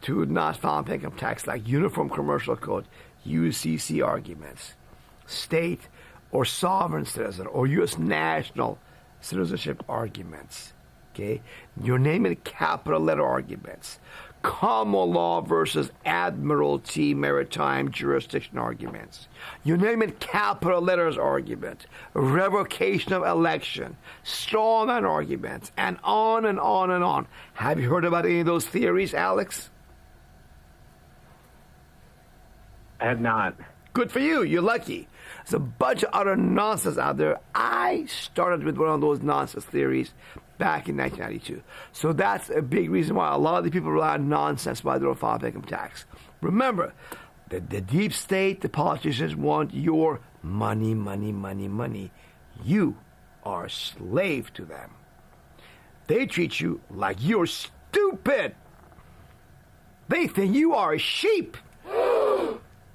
to not file income tax, like Uniform Commercial Code, UCC arguments, state or sovereign citizen or U.S. national citizenship arguments. Okay, your name in capital letter arguments, common law versus admiralty maritime jurisdiction arguments, your name in capital letters argument, revocation of election, strawman arguments, and on and on and on. Have you heard about any of those theories, Alex? I have not. Good for you. You're lucky. There's a bunch of other nonsense out there. I started with one of those nonsense theories back in 1992. So that's a big reason why a lot of the people rely on nonsense why they don't file income tax. Remember, the deep state, the politicians want your money, money, money, money. You are a slave to them. They treat you like you're stupid. They think you are a sheep.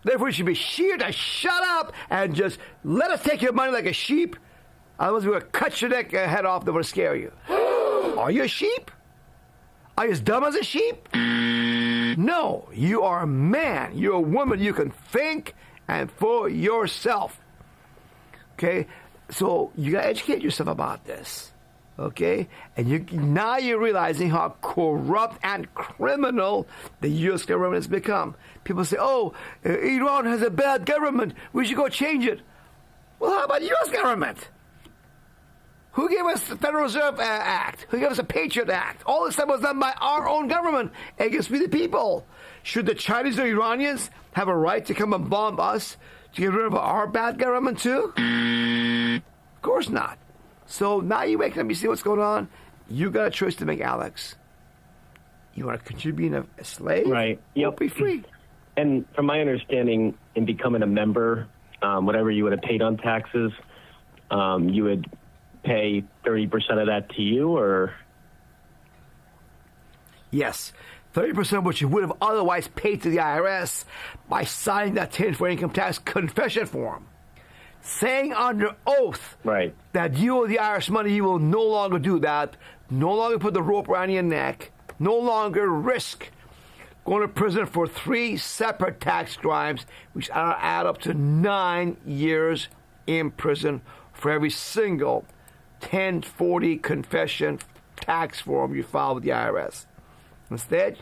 Therefore, you should be sheared to shut up and just let us take your money like a sheep. Otherwise, we're going to cut your neck head off that will scare you. Are you a sheep? Are you as dumb as a sheep? No, you are a man. You're a woman. You can think and for yourself. Okay? So you got to educate yourself about this. Okay? And now you're realizing how corrupt and criminal the U.S. government has become. People say, oh, Iran has a bad government. We should go change it. Well, how about the U.S. government? Who gave us the Federal Reserve Act? Who gave us the Patriot Act? All this stuff was done by our own government against we the people. Should the Chinese or Iranians have a right to come and bomb us to get rid of our bad government too? Of course not. So now you wake up, you see what's going on. You got a choice to make, Alex. You want to contribute being a slave? Right. Yep. Be free. And from my understanding, in becoming a member, whatever you would have paid on taxes, you would pay 30% of that to you, or? Yes. 30% of what you would have otherwise paid to the IRS by signing that 10-4 income tax confession form. Saying under oath that you owe the IRS money, you will no longer do that, no longer put the rope around your neck, no longer risk going to prison for 3 separate tax crimes, which add up to 9 years in prison for every single 1040 confession tax form you file with the IRS. Instead,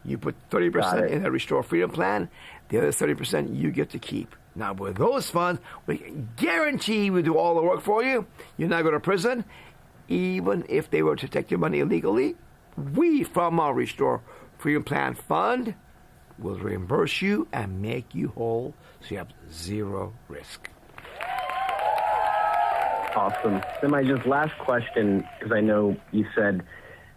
you put 30% in the Restore Freedom Plan, the other 30% you get to keep. Now, with those funds, we can guarantee we do all the work for you. You're not going to prison. Even if they were to take your money illegally, we, from our Restore Freedom Plan fund, will reimburse you and make you whole so you have 0 risk. Awesome. Then my just last question, because I know you said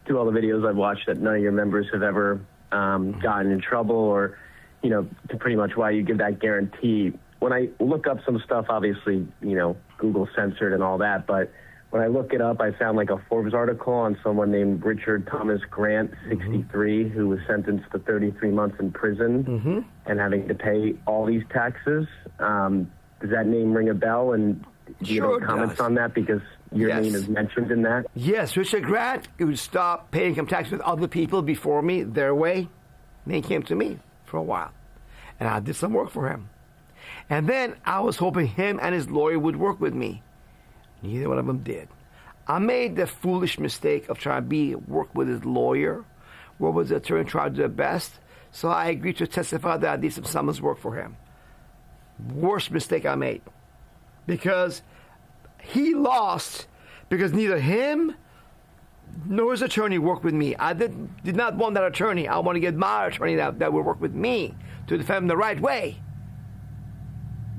through all the videos I've watched that none of your members have ever gotten in trouble, or, you know, to pretty much why you give that guarantee. When I look up some stuff, obviously, you know, Google censored and all that, but when I look it up, I found like a Forbes article on someone named Richard Thomas Grant, 63, who was sentenced to 33 months in prison and having to pay all these taxes. Does that name ring a bell? And do you have any comments on that? Because your Yes. name is mentioned in that? Yes, Richard Grant would stop paying income tax with other people before me, their way. And he came to me for a while. And I did some work for him. And then I was hoping him and his lawyer would work with me. Neither one of them did. I made the foolish mistake of trying to work with his lawyer, work with the attorney, try to do the best. So I agreed to testify that I did some summons work for him. Worst mistake I made. Because he lost because neither him nor his attorney worked with me. I did not want that attorney. I want to get my attorney that would work with me to defend him the right way.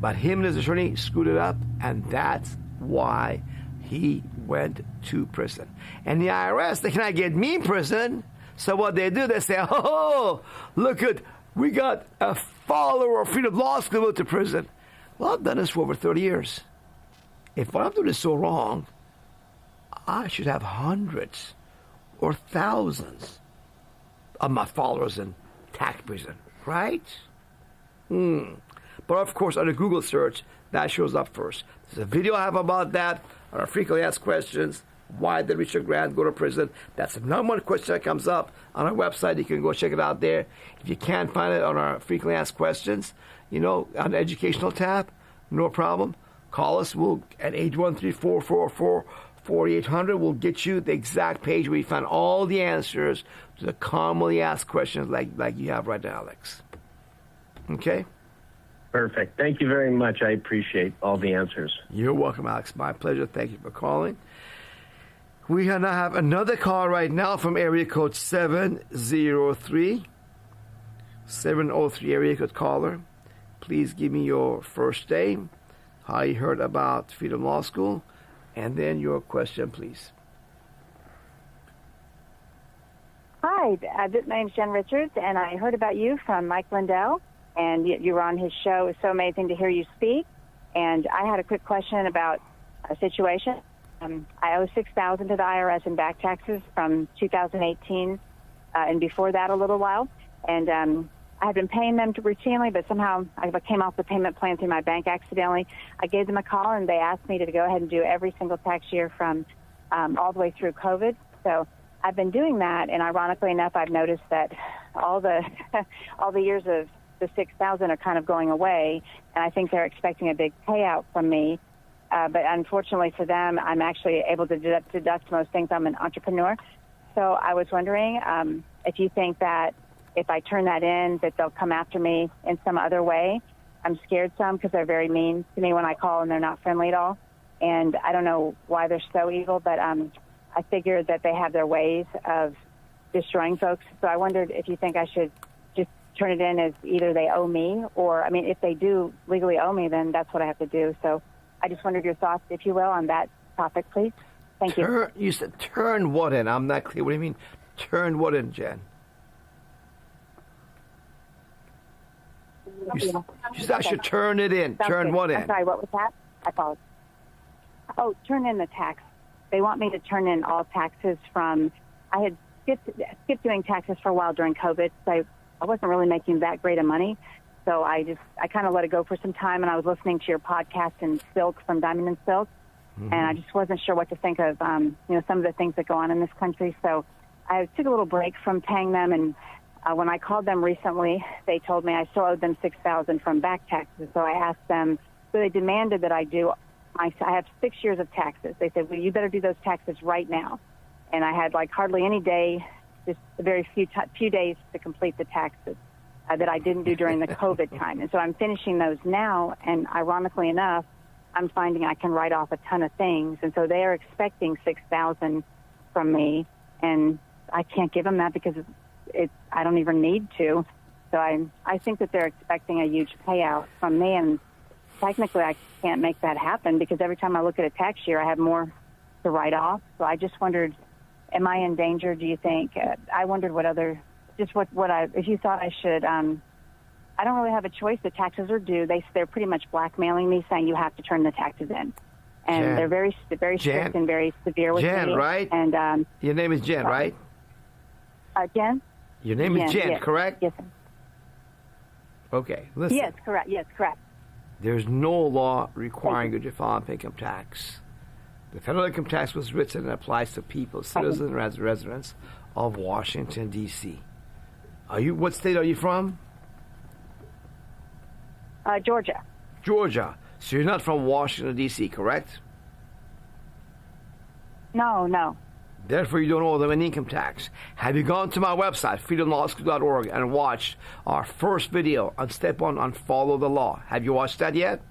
But him and his attorney screwed it up, and that's why he went to prison. And the IRS, they cannot get me in prison. So what they do, they say, oh, look at, we got a follower of Freedom Law School went to prison. Well, I've done this for over 30 years. If what I'm doing is so wrong, I should have hundreds or thousands of my followers in tax prison, right? But of course, on a Google search, that shows up first. There's a video I have about that on our frequently asked questions. Why did Richard Grant go to prison? That's the number one question that comes up on our website. You can go check it out there. If you can't find it on our frequently asked questions, on the educational tab, no problem. Call us. We'll at 813-444-4800. We'll get you the exact page where you find all the answers to the commonly asked questions like you have right now, Alex. Okay? Perfect. Thank you very much. I appreciate all the answers. You're welcome, Alex. My pleasure. Thank you for calling. We now have another call right now from area code 703. 703 area code caller. Please give me your first name, how you heard about Freedom Law School, and then your question, please. Hi, my name's Jen Richards, and I heard about you from Mike Lindell, and you were on his show. It was so amazing to hear you speak. And I had a quick question about a situation. I owe $6,000 to the IRS in back taxes from 2018 and before that a little while. And I had been paying them routinely, but somehow I came off the payment plan through my bank accidentally. I gave them a call, and they asked me to go ahead and do every single tax year from all the way through COVID. So I've been doing that, and ironically enough, I've noticed that all the all the years of the $6,000 are kind of going away, and I think they're expecting a big payout from me. But unfortunately for them, I'm actually able to deduct most things. I'm an entrepreneur. So I was wondering if you think that if I turn that in, that they'll come after me in some other way. I'm scared some because they're very mean to me when I call, and they're not friendly at all. And I don't know why they're so evil, but I figured that they have their ways of destroying folks. So I wondered if you think I should just turn it in as either they owe me or, if they do legally owe me, then that's what I have to do. So I just wondered your thoughts, if you will, on that topic, please. Thank you. You said turn what in? I'm not clear. What do you mean turn what in, Jen? You said I should turn it in. Turn what in? I'm sorry, what was that? I apologize. Oh, turn in the tax. They want me to turn in all taxes from, I had skipped doing taxes for a while during COVID, so I wasn't really making that great of money. So I kind of let it go for some time, and I was listening to your podcast and Silk from Diamond and Silk, and I just wasn't sure what to think of, some of the things that go on in this country. So I took a little break from paying them, and when I called them recently, they told me I still owed them $6,000 from back taxes. So I asked them, so they demanded that I do. I have 6 years of taxes. They said, well, you better do those taxes right now. And I had hardly any day, just a very few days to complete the taxes that I didn't do during the COVID time. And so I'm finishing those now, and ironically enough, I'm finding I can write off a ton of things. And so they are expecting $6,000 from me, and I can't give them that because I don't even need to. So I think that they're expecting a huge payout from me, and technically I can't make that happen because every time I look at a tax year, I have more to write off. So I just wondered, am I in danger, do you think? I wondered if you thought I should, I don't really have a choice. The taxes are due. They're pretty much blackmailing me, saying you have to turn the taxes in. And Jen, they're very strict and very severe with me. Jen, right? And your name is Jen, right? Jen? Your name is Jen, yes. correct? Yes, sir. Okay, listen. Yes, correct. Yes, correct. There's no law requiring you to file income tax The federal income tax was written and applies to people, citizens, and residents of Washington, D.C. What state are you from? Georgia. Georgia. So you're not from Washington, D.C., correct? No. Therefore, you don't owe them an income tax. Have you gone to my website, freedomlawschool.org, and watched our first video on step 1 on follow the law? Have you watched that yet?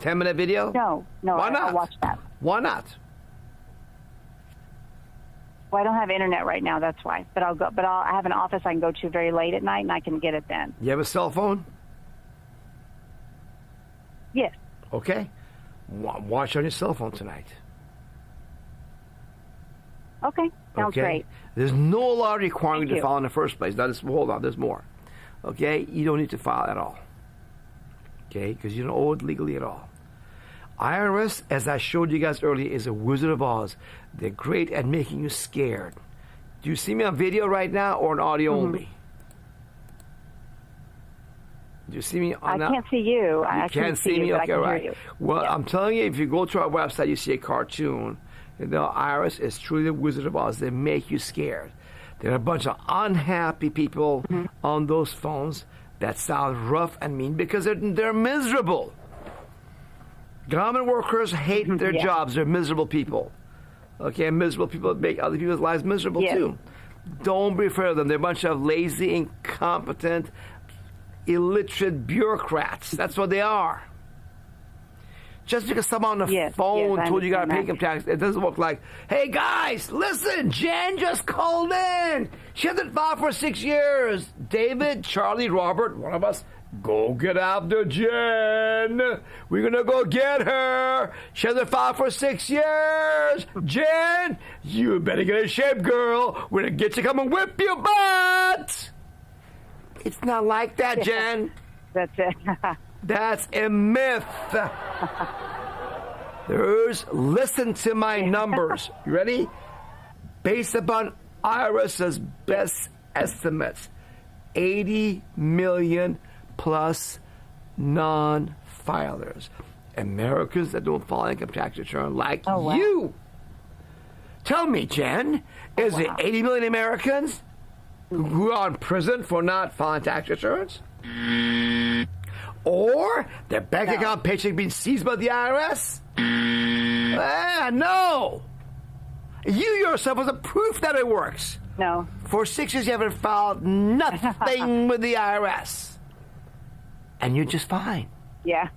10-minute video? No. Why not? I'll watch that. Why not? Well, I don't have internet right now. That's why. But I'll go. But I have an office I can go to very late at night, and I can get it then. You have a cell phone? Yes. Okay. Watch on your cell phone tonight. Okay. Sounds great. There's no law requiring you to you. file in the first place. Hold on. There's more. Okay? You don't need to file at all. Okay? Because you don't owe it legally at all. IRS, as I showed you guys earlier, is a Wizard of Oz. They're great at making you scared. Do you see me on video right now or on audio only? Do you see me on I can't see you. I can't see me? you, but Okay, I can right. hear you. Well, Yeah. I'm telling you, if you go to our website, you see a cartoon. The IRS is truly the Wizard of Oz. They make you scared. There are a bunch of unhappy people on those phones that sound rough and mean because they're miserable. Government workers hate their jobs. They're miserable people. Okay, miserable people make other people's lives miserable too. Don't be afraid of them. They're a bunch of lazy, incompetent, illiterate bureaucrats. That's what they are. Just because someone on the phone told you got to pay income tax, it doesn't work like, hey guys, listen, Jen just called in. She hasn't filed for 6 years. David, Charlie, Robert, one of us, go get after Jen. We're going to go get her. She hasn't filed for 6 years. Jen, you better get in shape, girl. We're going to get you come and whip your butt. It's not like that, Jen. That's it. That's a myth. Listen to my numbers. You ready? Based upon IRS's best estimates, 80 million plus non-filers. Americans that don't file income tax return like you. Tell me, Jen, is it 80 million Americans who are in prison for not filing tax returns? Or their bank account paycheck being seized by the IRS? No. You yourself was a proof that it works. No. For 6 years you haven't filed nothing with the IRS. And you're just fine. Yeah.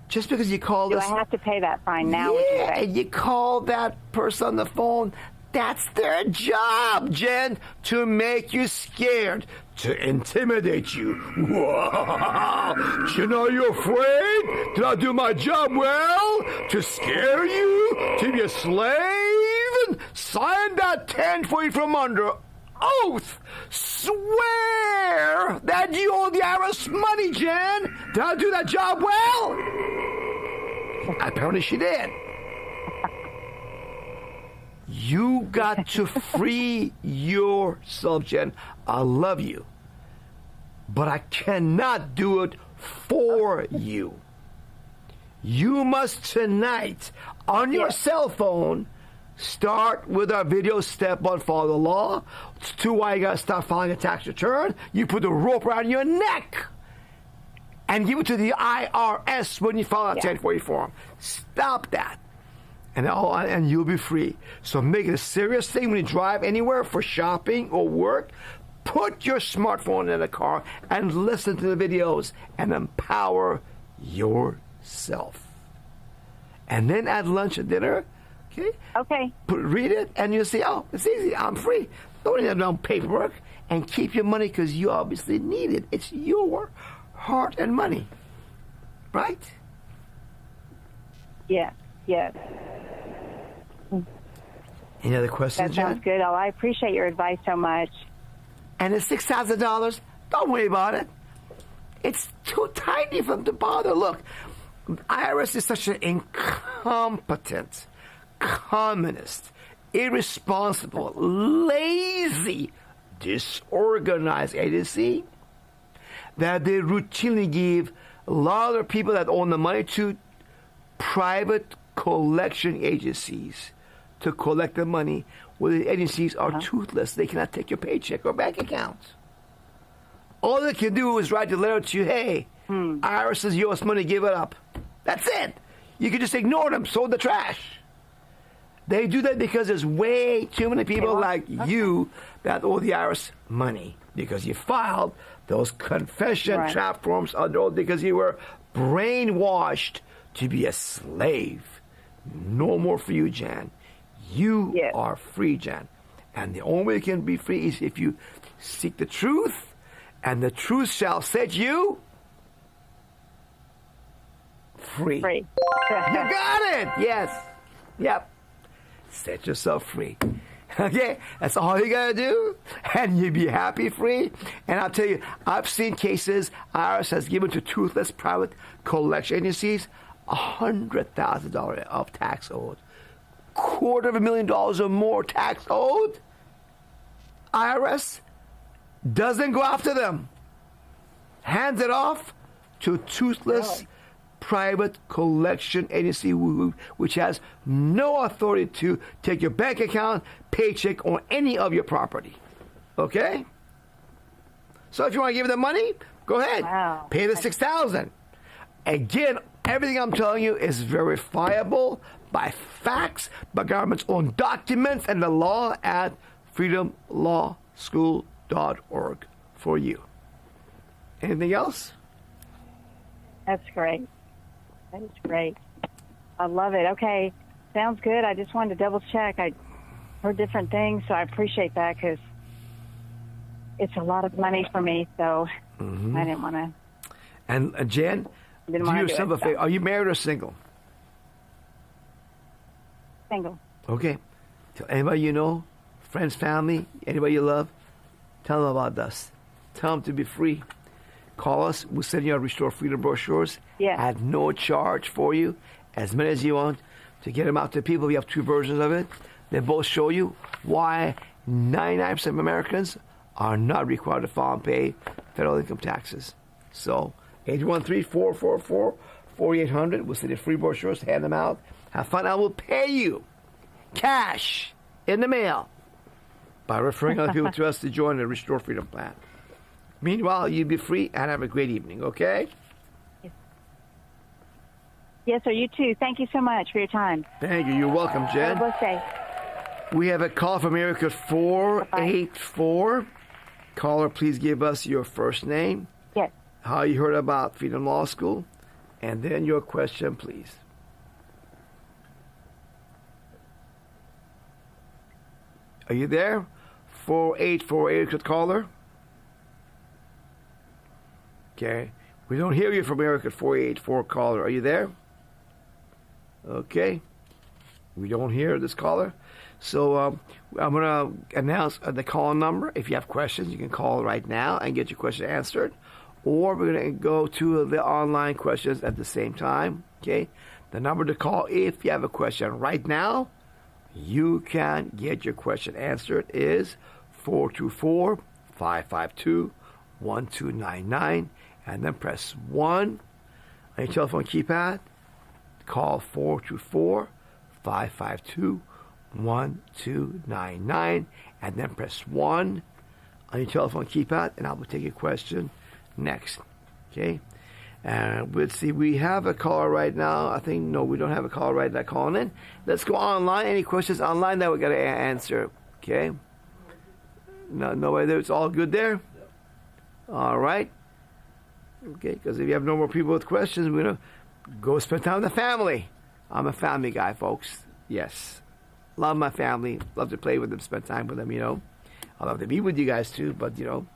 Just because you called us. Do I have to pay that fine now? Yeah, and you call that person on the phone. That's their job, Jen, to make you scared, to intimidate you. You know you're afraid? Did I do my job well? To scare you? To be a slave? Sign that 10 feet from under oath. Swear that you owe the IRS money, Jen. Did I do that job well? Apparently she did. You got to free yourself, Jen. I love you. But I cannot do it for you. You must tonight, on your cell phone, start with our video step on follow the law. It's 2, why you got to start filing a tax return. You put the rope around your neck and give it to the IRS when you file a 1040 form. Stop that. And you'll be free. So make it a serious thing when you drive anywhere for shopping or work. Put your smartphone in the car and listen to the videos and empower yourself. And then at lunch and dinner, okay, read it and you'll say, oh, it's easy. I'm free. Don't have no paperwork and keep your money because you obviously need it. It's your heart and money, right? Yes. Any other questions, That sounds Jen? good. Oh, I appreciate your advice so much. And it's $6,000. Don't worry about it. It's too tiny for them to bother. Look, IRS is such an incompetent, communist, irresponsible, lazy, disorganized agency that they routinely give a lot of people that own the money to private collection agencies to collect the money, where the agencies are toothless. They cannot take your paycheck or bank account. All they can do is write a letter to you, hey, IRS says you owe us money, give it up. That's it. You can just ignore them, throw the trash. They do that because there's way too many people like you that owe the IRS money because you filed those confession trap forms under oath because you were brainwashed to be a slave. No more for you, Jan. You are free, Jan. And the only way you can be free is if you seek the truth, and the truth shall set you free. You got it. Yes. Yep. Set yourself free. Okay? That's all you got to do. And you'll be happy free. And I'll tell you, I've seen cases IRS has given to toothless private collection agencies $100,000 of tax owed. $250,000 or more tax owed. IRS doesn't go after them. Hands it off to toothless private collection agency which has no authority to take your bank account, paycheck, or any of your property. Okay? So if you want to give them money, go ahead. Pay the $6,000. Again, everything I'm telling you is verifiable by facts, by government's own documents, and the law at freedomlawschool.org for you. Anything else? That's great. That is great. I love it. Okay, sounds good. I just wanted to double check. I heard different things, so I appreciate that because it's a lot of money for me, so I didn't want to. And Jan, do yourself a favor. Are you married or single? Single. Okay. Tell anybody you know, friends, family, anybody you love, tell them about us. Tell them to be free. Call us. We'll send you our Restore Freedom brochures at no charge for you, as many as you want, to get them out to people. We have 2 versions of it. They both show you why 99% of Americans are not required to file and pay federal income taxes. So, 813-444-4800. We'll send you free brochures, hand them out. Have fun. I will pay you cash in the mail by referring other people to us to join the Restore Freedom plan. Meanwhile, you be free and have a great evening, okay? Yes, sir. You too. Thank you so much for your time. Thank you. You're welcome, Jen. Have a blessed day. We have a call from America 484. Caller, please give us your first name. Yes. How you heard about Freedom Law School. And then your question, please. Are you there? 4848, caller. Okay. We don't hear you from America 484, caller. Are you there? Okay. We don't hear this caller. So I'm going to announce the call number. If you have questions, you can call right now and get your question answered. Or we're going to go to the online questions at the same time. Okay. The number to call if you have a question right now, you can get your question answered, is 424-552-1299. And then press 1 on your telephone keypad. Call 424-552-1299. And then press 1 on your telephone keypad, and I will take your question next. Okay? And let's see, we have a caller right now. I think, no, we don't have a caller right now calling in. Let's go online. Any questions online that we got to answer? Okay? No way there. It's all good there? All right. Okay, because if you have no more people with questions, we're going to go spend time with the family. I'm a family guy, folks. Yes. Love my family. Love to play with them, spend time with them, you know. I love to be with you guys, too. But, you know,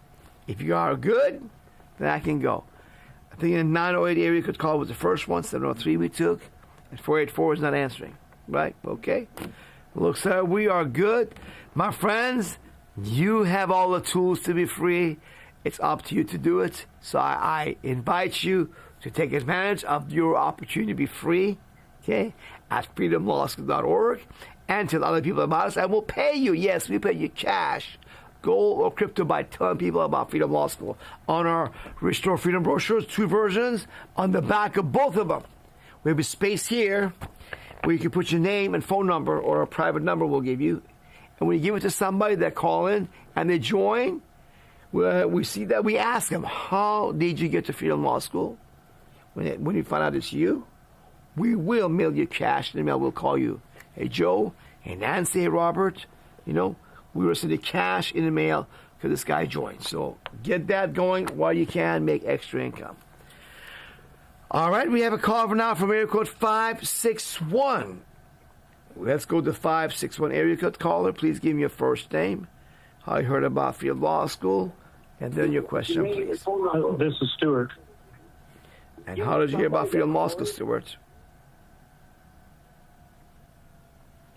if you are good, then I can go. I think in 908 area code call was the first one. 703 we took. And 484 is not answering. Right? Okay. Looks like we are good. My friends, you have all the tools to be free. It's up to you to do it. So I invite you to take advantage of your opportunity to be free, okay, at freedomlawschool.org, and tell other people about us, and we'll pay you. Yes, we pay you cash, gold, or crypto by telling people about Freedom Law School. On our Restore Freedom brochures, 2 versions, on the back of both of them, We have a space here where you can put your name and phone number, or a private number we'll give you. And when you give it to somebody that call in and they join, we see that we ask them, how did you get to Freedom Law School? When you find out it's you, we will mail you cash in the mail. We'll call you, hey Joe, hey Nancy, hey Robert, we will send you cash in the mail because this guy joined. So get that going while you can, make extra income. All right, we have a call for now from area code 561. Let's go to 561 area code caller. Please give me your first name, how you heard about Field Law School, and then your question, please. This is Stuart. And how did you hear about Field Law School, Stuart?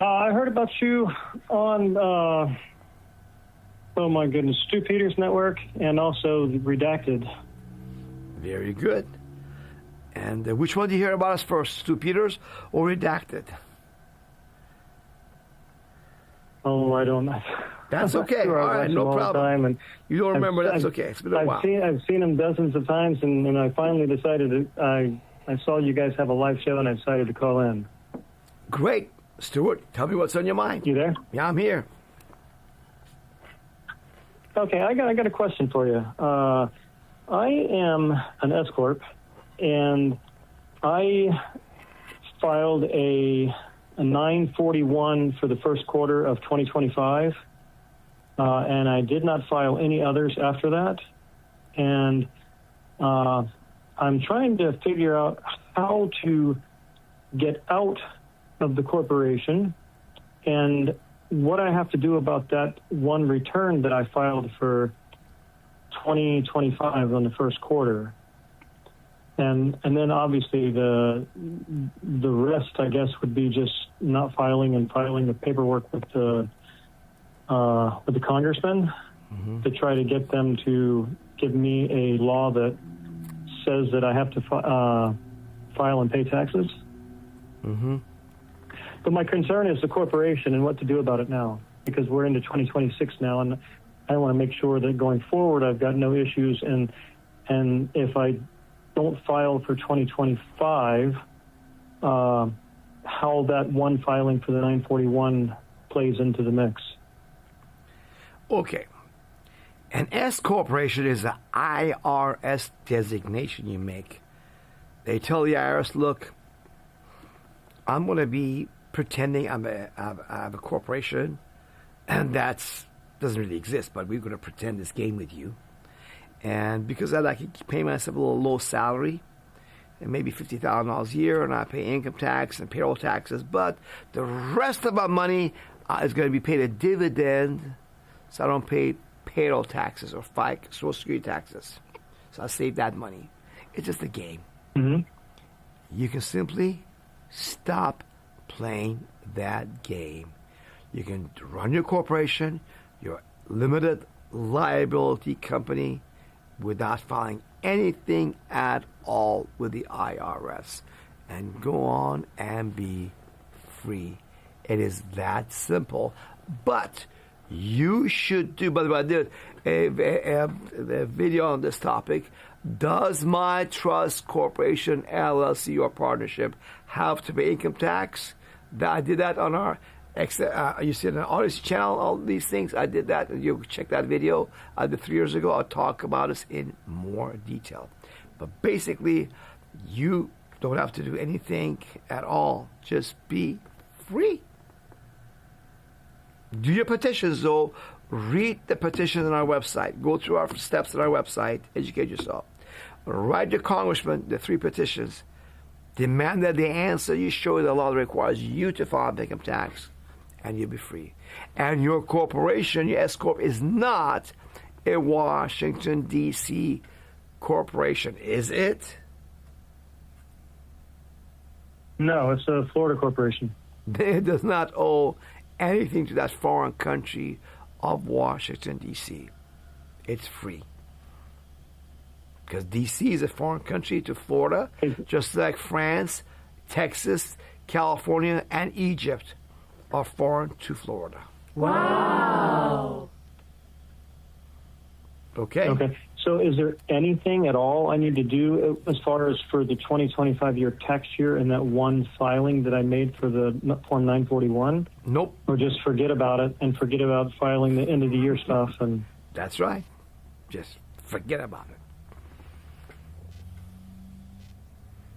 I heard about you on, oh my goodness, Stu Peters Network, and also Redacted. Very good. And which one did you hear about us first, Stu Peters or Redacted? Oh, I don't know. That's okay. All right, no problem. And you don't remember, that's okay. It's been a while. I've seen him dozens of times, and I finally decided I saw you guys have a live show, and I decided to call in. Great. Stuart, tell me what's on your mind. You there? Yeah, I'm here. Okay, I got a question for you. I am an S Corp, and I filed a 941 for the first quarter of 2025, and I did not file any others after that. And I'm trying to figure out how to get out of the corporation and what I have to do about that one return that I filed for 2025 on the first quarter. And then obviously the rest, I guess, would be just not filing and filing the paperwork with the congressman to try to get them to give me a law that says that I have to file and pay taxes. But my concern is the corporation and what to do about it now, because we're into 2026 now, and I want to make sure that going forward I've got no issues. And if I don't file for 2025, how that one filing for the 941 plays into the mix. Okay. An S corporation is an IRS designation you make. They tell the IRS, look, I'm going to be pretending I have a corporation, and that doesn't really exist, but we're going to pretend this game with you. And because of that, I can pay myself a little low salary, and maybe $50,000 a year, and I pay income tax and payroll taxes, but the rest of my money is going to be paid a dividend, so I don't pay payroll taxes or FICA, Social Security taxes. So I save that money. It's just a game. You can simply stop playing that game. You can run your corporation, your limited liability company, without filing anything at all with the IRS, and go on and be free. It is that simple. But you should do, by the way, I did a video on this topic. Does my trust corporation, LLC, or partnership have to pay income tax? I did that on our, you see it on our Odyssey channel, all these things. I did that. You check that video I did 3 years ago. I'll talk about this in more detail. But basically, you don't have to do anything at all. Just be free. Do your petitions, though. Read the petitions on our website. Go through our steps on our website. Educate yourself. Write your congressman the 3 petitions. Demand that they answer you. Show the law that requires you to file income tax, and you'll be free. And your corporation, your S Corp, is not a Washington, D.C. corporation, is it? No, it's a Florida corporation. It does not owe anything to that foreign country of Washington, D.C. It's free. Because D.C. is a foreign country to Florida, just like France, Texas, California, and Egypt are foreign to Florida. Wow. Okay. Okay. So is there anything at all I need to do as far as for the 2025 year tax year in that one filing that I made for the Form 941? Nope. Or just forget about it and forget about filing the end of the year stuff? And That's right. Just forget about it.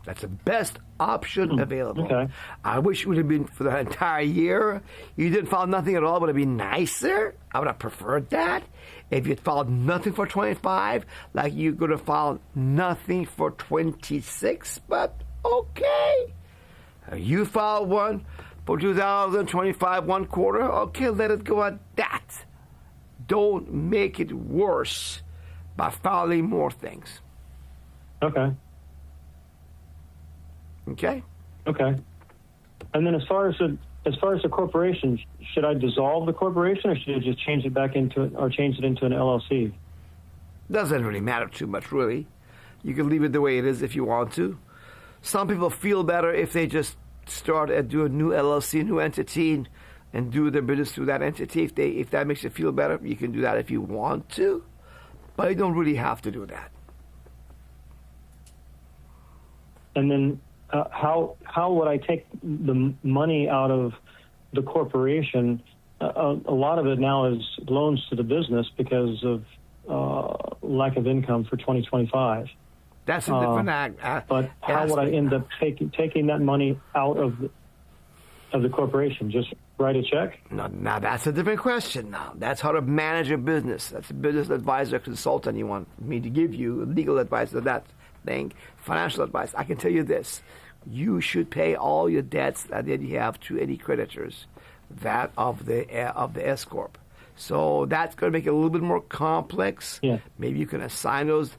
That's the best option available. Okay. I wish it would have been for the entire year. You didn't file nothing at all. Would have been nicer. I would have preferred that. If you'd filed nothing for 25, like you could have filed nothing for 26, but okay. You filed one for 2025, 1 quarter. Okay, let it go at that. Don't make it worse by filing more things. Okay. Okay. Okay. And then as far as the corporation, should I dissolve the corporation or should I just change it back into an LLC? Doesn't really matter too much, really. You can leave it the way it is if you want to. Some people feel better if they just start and do a new LLC, new entity, and do their business through that entity. If that makes you feel better, you can do that if you want to, but you don't really have to do that. And then how would I take the money out of the corporation? A lot of it now is loans to the business because of lack of income for 2025. That's a different act. But how would I end up taking that money out of the corporation? Just write a check? No, now that's a different question. Now that's how to manage a business. That's a business advisor, consultant. You want me to give you legal advice on that thing, financial advice. I can tell you this: you should pay all your debts that you have to any creditors, that of the S corp. So that's going to make it a little bit more complex. Yeah. Maybe you can assign those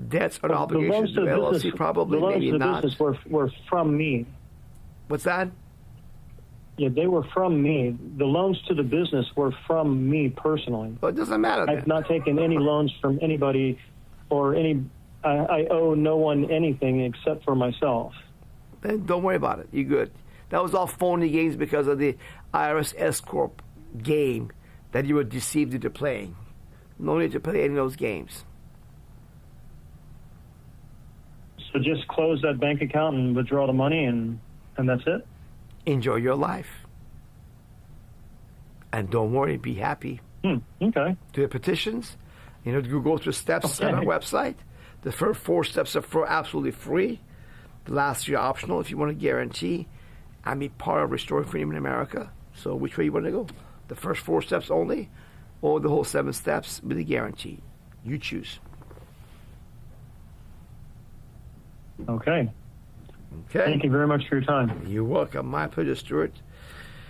debts or obligations to the LLC. business, Probably, the loans maybe to the not. business were from me. What's that? Yeah, they were from me. The loans to the business were from me personally. Well, it doesn't matter. I've not taken any loans from anybody or any. I owe no one anything except for myself. Then don't worry about it. You're good. That was all phony games because of the IRS S corp game that you were deceived into playing. No need to play any of those games. So just close that bank account and withdraw the money, and that's it? Enjoy your life. And don't worry, be happy. Okay. Do the petitions. You go through steps on our website. The first 4 steps are absolutely free. The last 3 are optional if you want to guarantee and be part of Restoring Freedom in America. So which way you want to go? The first 4 steps only, or the whole 7 steps with a guarantee? You choose. Okay. Okay. Thank you very much for your time. You're welcome. My pleasure, Stuart.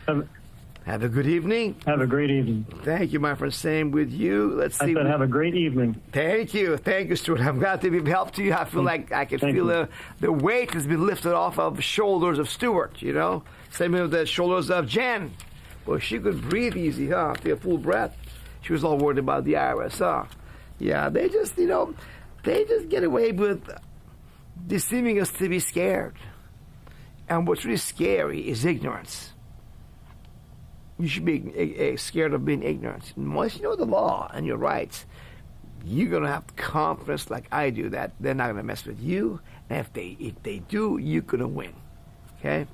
Have a good evening. Have a great evening. Thank you, my friend. Same with you. Let's see. I said have a great evening. Thank you. Thank you, Stuart. I'm glad to be of help to you. I feel like I can feel the weight has been lifted off of the shoulders of Stuart, Same with the shoulders of Jen. Well, she could breathe easy, huh? Take a full breath. She was all worried about the IRS, huh? Yeah, they just get away with deceiving us to be scared. And what's really scary is ignorance. You should be scared of being ignorant. And once you know the law and your rights, you're going to have confidence like I do that they're not going to mess with you. And if they do, you're going to win. Okay?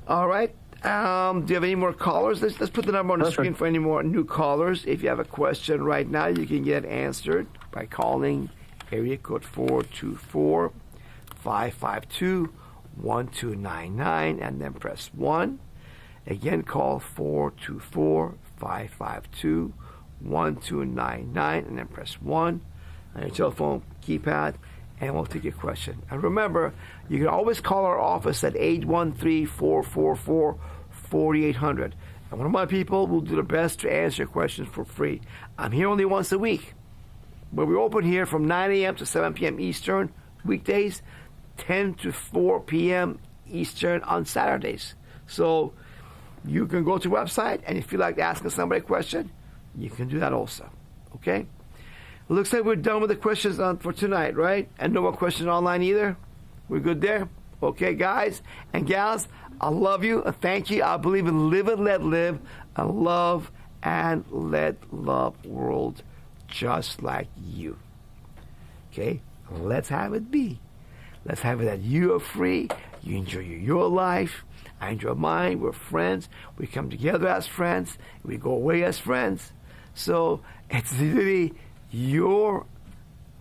All right. Do you have any more callers? Let's put the number on the screen for any more new callers. If you have a question right now, you can get answered by calling area code 424-552-1299 and then press 1. Again, call 424-552-1299 and then press 1 on your telephone keypad, and we'll take your question. And remember, you can always call our office at 813-444-4800. And one of my people will do their best to answer your questions for free. I'm here only once a week, but we're open here from 9 a.m. to 7 p.m. Eastern weekdays, 10 to 4 p.m. Eastern on Saturdays. So you can go to the website, and if you like asking somebody a question, you can do that also. Okay? It looks like we're done with the questions for tonight, right? And no more questions online either? We're good there? Okay, guys and gals, I love you. Thank you. I believe in live and let live, and love and let love world just like you. Okay? Let's have it be. Let's have it that you are free. You enjoy your life. I enjoy mine. We're friends. We come together as friends. We go away as friends. So it's really your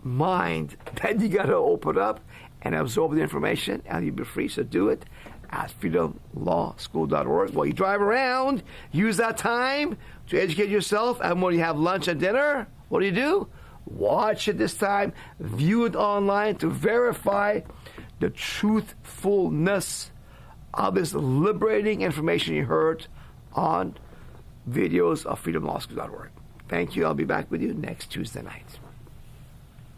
mind that you got to open up and absorb the information, and you'll be free. So do it at freedomlawschool.org. While you drive around, use that time to educate yourself. And when you have lunch and dinner, what do? Watch it this time. View it online to verify the truthfulness of this liberating information you heard on videos of freedomlawschool.org. Thank you. I'll be back with you next Tuesday night.